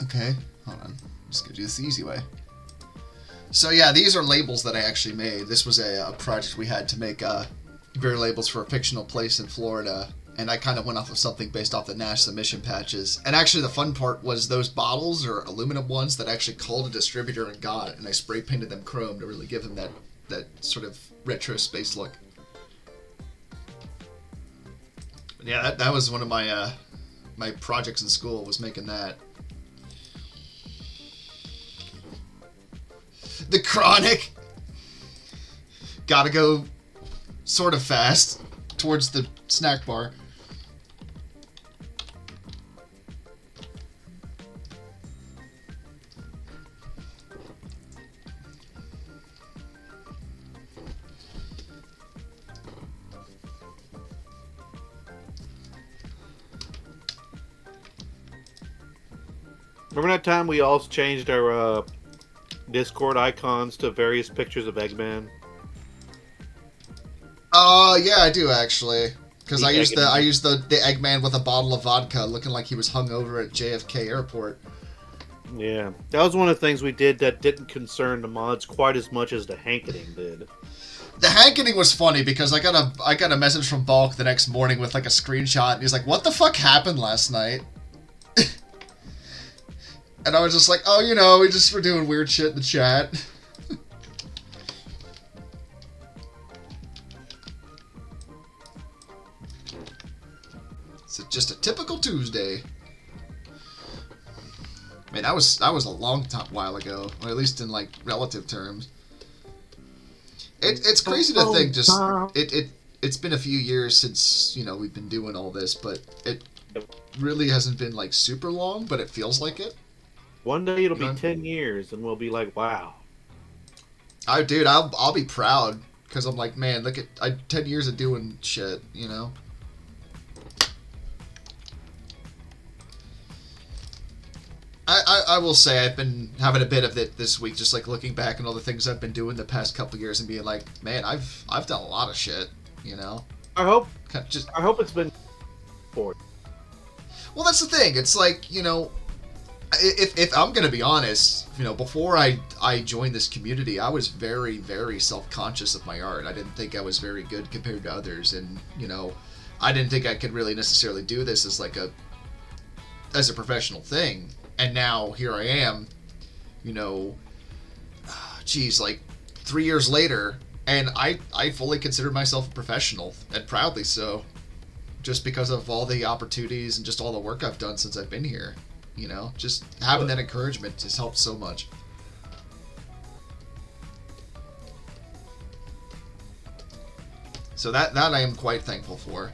Okay, hold on. I'm just gonna do this the easy way. So yeah, these are labels that I actually made. This was a project we had to make beer labels for a fictional place in Florida, and I kind of went off of something based off the NASA mission patches. And actually the fun part was those bottles are aluminum ones that I actually called a distributor and got, and I spray painted them chrome to really give them that sort of retro space look. But yeah, that was one of my my projects in school, was making that. The Chronic. Gotta go sort of fast towards the snack bar. Remember that time we all changed our Discord icons to various pictures of Eggman? Yeah, I do actually, because The I used Eggman. the Eggman with a bottle of vodka, looking like he was hungover at JFK Airport. Yeah, that was one of the things we did that didn't concern the mods quite as much as the hankening did. The hankening was funny because I got a message from Balk the next morning with like a screenshot, and he's like, "What the fuck happened last night?" And I was just like, "Oh, you know, we just were doing weird shit in the chat." It's just a typical Tuesday. I mean, that was a long time while ago, or at least in like relative terms. It's crazy to think just it's been a few years since, you know, we've been doing all this, but it really hasn't been like super long, but it feels like it. One day it'll be None. 10 years, and we'll be like, wow. Dude, I'll be proud, because I'm like, man, look at 10 years of doing shit, you know. I will say I've been having a bit of it this week, just like looking back on all the things I've been doing the past couple of years and being like, man, I've done a lot of shit, you know. I hope Just it's been for. well, that's the thing. It's like, you know, if I'm gonna be honest, you know, before I joined this community, I was very, very self-conscious of my art. I didn't think I was very good compared to others, and you know, I didn't think I could really necessarily do this as like as a professional thing. And now here I am, you know, geez, like 3 years later, and I fully consider myself a professional, and proudly so, just because of all the opportunities and just all the work I've done since I've been here. You know, just having that encouragement has helped so much. So that I am quite thankful for.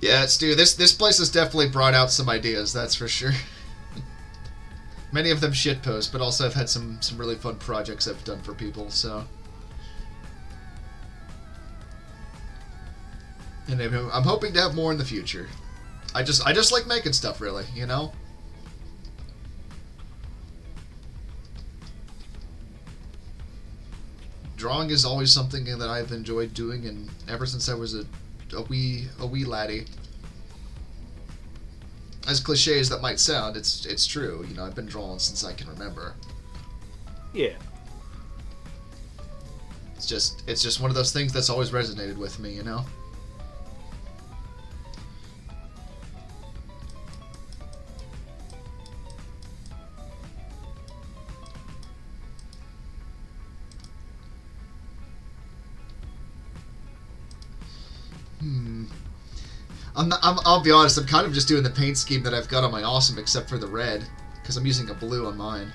Yeah, Stu, this place has definitely brought out some ideas, that's for sure. Many of them shitposts, but also I've had some really fun projects I've done for people, so. And I'm hoping to have more in the future. I just like making stuff, really, you know? Drawing is always something that I've enjoyed doing, and ever since I was a wee laddie. As cliche as that might sound, it's true. You know, I've been drawing since I can remember. Yeah. It's just one of those things that's always resonated with me, you know? I'll be honest. I'm kind of just doing the paint scheme that I've got on my Awesome, except for the red, because I'm using a blue on mine.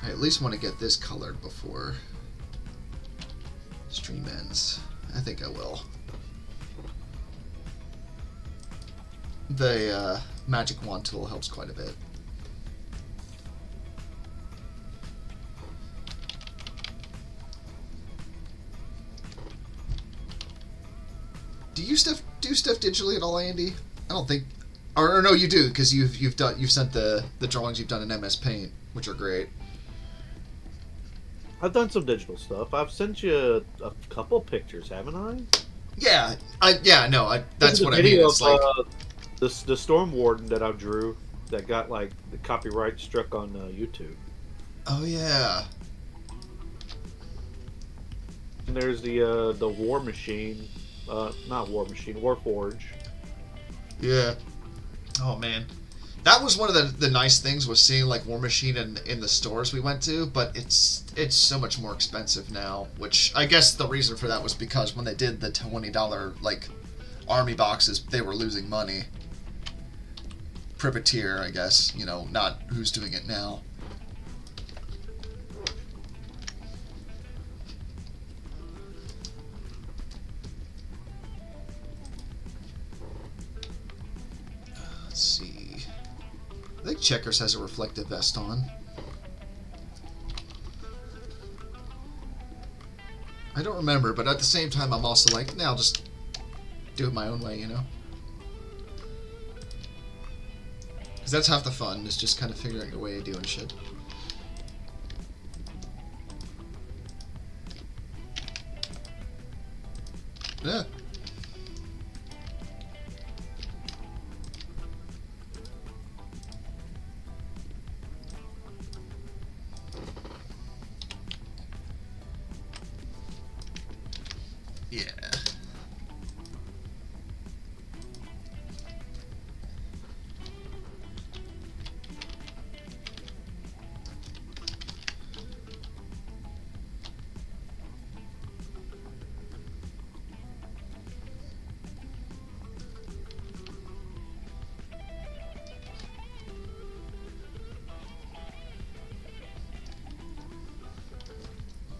I at least want to get this colored before stream ends. I think I will. The magic wand tool helps quite a bit. Do you do stuff digitally at all, Andy? I don't think, or no, you do, because you've sent the drawings you've done in MS Paint, which are great. I've done some digital stuff. I've sent you a couple pictures, haven't I? Yeah, that's what I mean. Video It's of, like the Storm Warden that I drew that got like the copyright struck on YouTube. oh yeah, And there's the War Machine, not War Machine, Warforge. yeah. Oh man, that was one of the nice things was seeing like War Machine in the stores we went to, but it's so much more expensive now. Which I guess the reason for that was because when they did the $20 like army boxes, they were losing money. Privateer, I guess, not who's doing it now. Let's see. I think Checkers has a reflective vest on. I don't remember, but at the same time, I'm also like, nah, I'll just do it my own way, Because that's half the fun, is just kind of figuring a way of doing shit. Yeah. Yeah.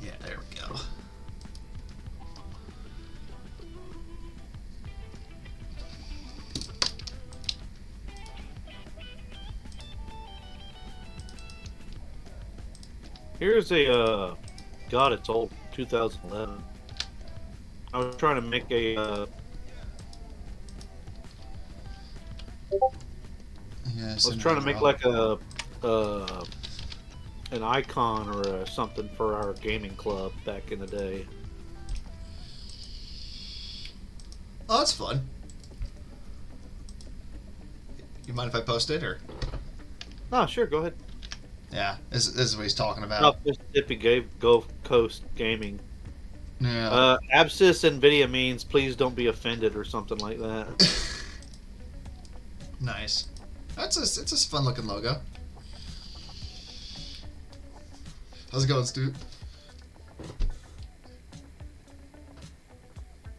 Yeah, there we go. Here's a God, it's old, 2011. I was trying to make a Yeah, I was trying to make like a an icon or something for our gaming club back in the day. Oh, that's fun. You mind if I post it, or? Oh, sure, go ahead. Yeah, this is what he's talking about. South Mississippi Gulf Coast Gaming. Yeah. Abscess NVIDIA means please don't be offended or something like that. Nice. It's a fun looking logo. How's it going, Stu?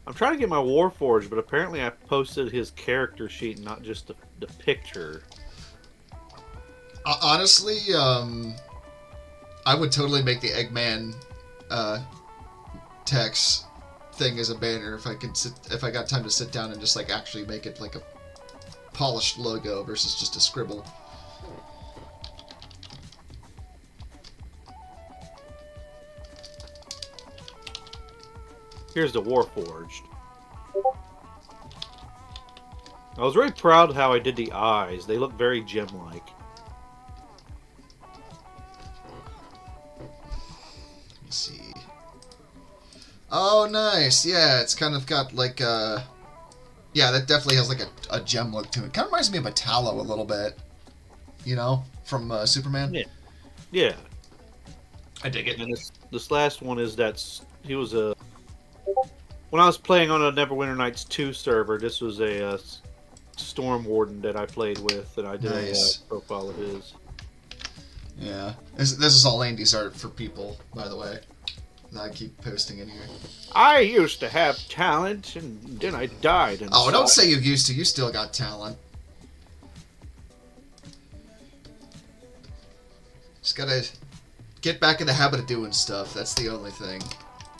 I'm trying to get my Warforged, but apparently I posted his character sheet, not just the picture. Honestly, I would totally make the Eggman text thing as a banner if I got time to sit down and just like actually make it like a polished logo versus just a scribble. Here's the Warforged. I was very proud how I did the eyes. They look very gem-like. Let me see. Oh, nice. Yeah, it's kind of got like a... Yeah, that definitely has like a gem look to it. Kind of reminds me of Metallo a little bit. From Superman. Yeah. Yeah. I dig it. And this last one is he was when I was playing on a Neverwinter Nights 2 server, this was a Storm Warden that I played with, and I did Nice. a profile of his. Yeah. This is all Andy's art for people, by the way. That I keep posting in here. I used to have talent, and then I died. Oh, don't say you used to. You still got talent. Just gotta get back in the habit of doing stuff. That's the only thing.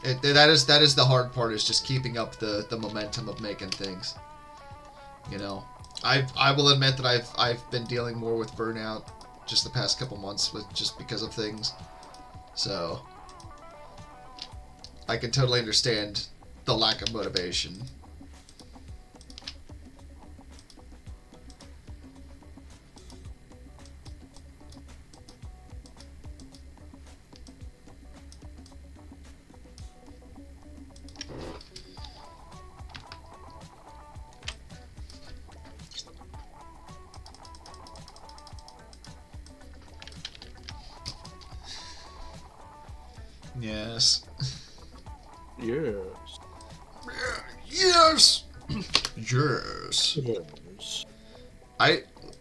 That is the hard part, is just keeping up the momentum of making things. You know, I will admit that I've been dealing more with burnout just the past couple months just because of things. So I can totally understand the lack of motivation. Yes. Yes. Yes. Yes. Yes.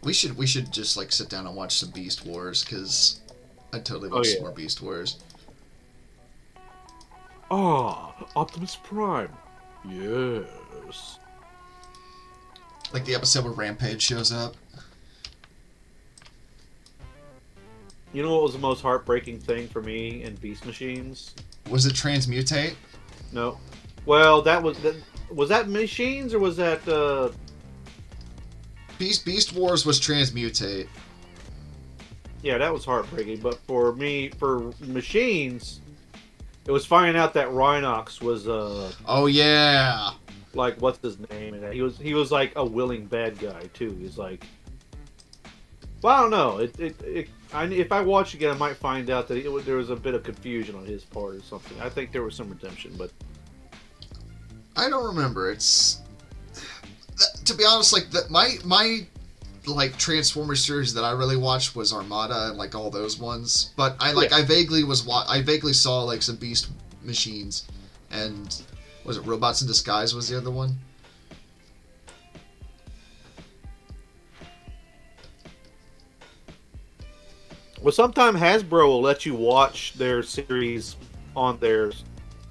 We should just like sit down and watch some Beast Wars, because I'd totally watch some more Beast Wars. Ah, Optimus Prime. Yes. Like the episode where Rampage shows up. You know what was the most heartbreaking thing for me in Beast Machines? Was it Transmutate? No. Well, was that Machines or was that Beast Wars was Transmutate. Yeah, that was heartbreaking. But for me, for Machines, it was finding out that Rhinox was Oh yeah. like, what's his name? And he was like a willing bad guy too. He's like, well, I don't know. If I watch again, I might find out that there was a bit of confusion on his part or something. I think there was some redemption, but I don't remember. It's, to be honest, like my like Transformers series that I really watched was Armada and like all those ones. But I vaguely saw like some Beast Machines, and was it Robots in Disguise was the other one? well, sometimes Hasbro will let you watch their series on their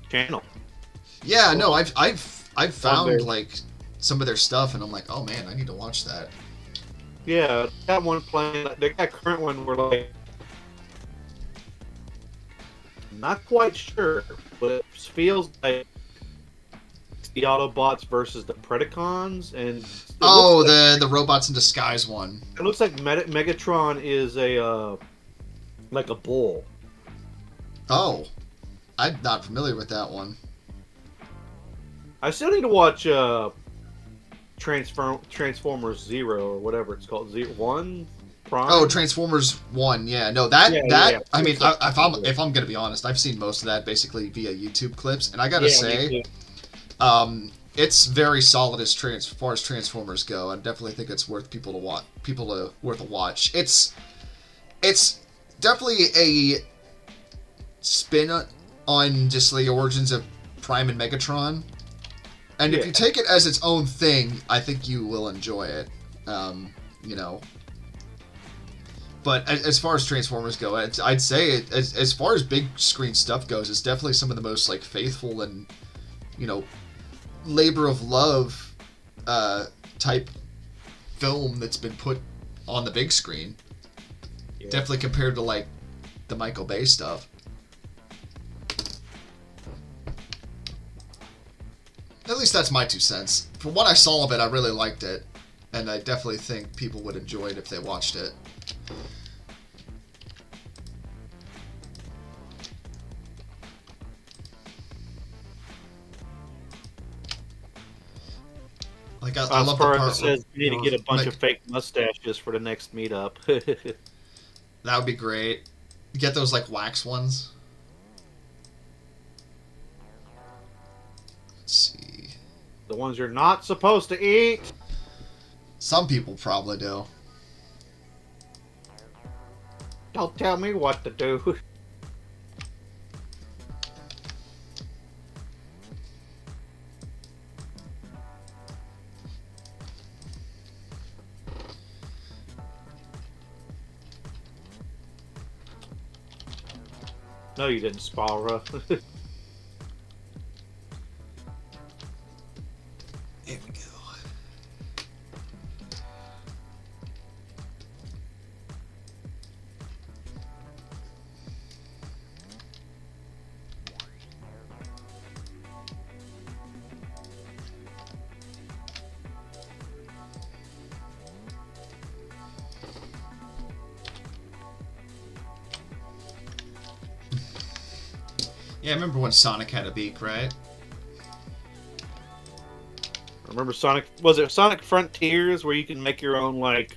channel. Yeah, no, I've found there. like some of their stuff, and I'm like, oh man, I need to watch that. Yeah, that one playing. They got a current one where like, not quite sure, but it feels like the Autobots versus the Predacons, and the Robots in Disguise one. it looks like Megatron is a like a bull. Oh, I'm not familiar with that one. I still need to watch Transformers Zero or whatever it's called. One Prime. Oh, Transformers 1, yeah. No, that Yeah. I mean, if I'm gonna be honest, I've seen most of that basically via YouTube clips, and I gotta Yeah, say, me too. it's very solid as far as Transformers go. I definitely think it's worth worth a watch. It's definitely a spin on just the origins of Prime and Megatron. And if you take it as its own thing, I think you will enjoy it. You know. But as far as Transformers go, I'd say as far as big screen stuff goes, it's definitely some of the most like faithful and, you know, labor of love type film that's been put on the big screen. Yeah. Definitely compared to like the Michael Bay stuff. At least that's my 2 cents. From what I saw of it, I really liked it, and I definitely think people would enjoy it if they watched it. Like I love the Spurs part says we need to get a bunch like, of fake mustaches for the next meetup. that would be great. Get those like wax ones. Let's see. The ones you're not supposed to eat. Some people probably do. Don't tell me what to do. No, you didn't, Spara. Here we go. Yeah, I remember when Sonic had a beak, right? Remember Sonic? Was it Sonic Frontiers where you can make your own like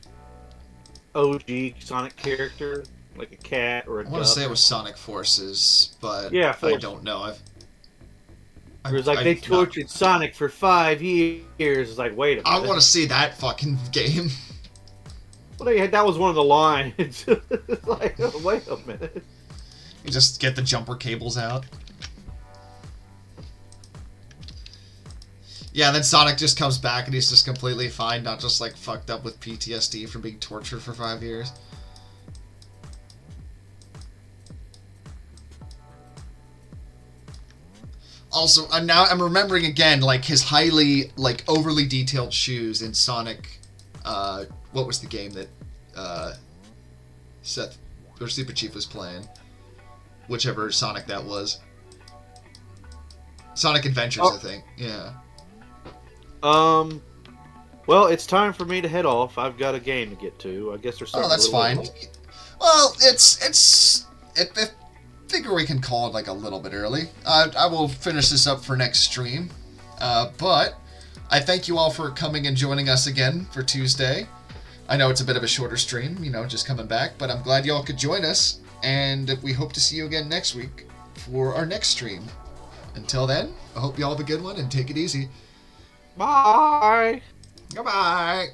OG Sonic character, like a cat or a I want to duck? say it was Sonic Forces, but Yeah, I Forces. don't know. It was like they tortured Sonic for 5 years. It's like, wait a minute. I want to see that fucking game. Well, that was one of the lines. It's like, wait a minute. You just get the jumper cables out. Yeah, and then Sonic just comes back and he's just completely fine, not just like fucked up with PTSD from being tortured for 5 years. Also, I'm remembering again, like, his highly, like, overly detailed shoes in Sonic, what was the game that, Seth, or Super Chief was playing? Whichever Sonic that was. Sonic Adventures, I think, yeah. Well, it's time for me to head off. I've got a game to get to. I guess there's something. Oh, that's fine. Well, I figure we can call it like a little bit early. I will finish this up for next stream. But I thank you all for coming and joining us again for Tuesday. I know it's a bit of a shorter stream, you know, just coming back, but I'm glad y'all could join us, and we hope to see you again next week for our next stream. Until then, I hope y'all have a good one and take it easy. Bye. Goodbye.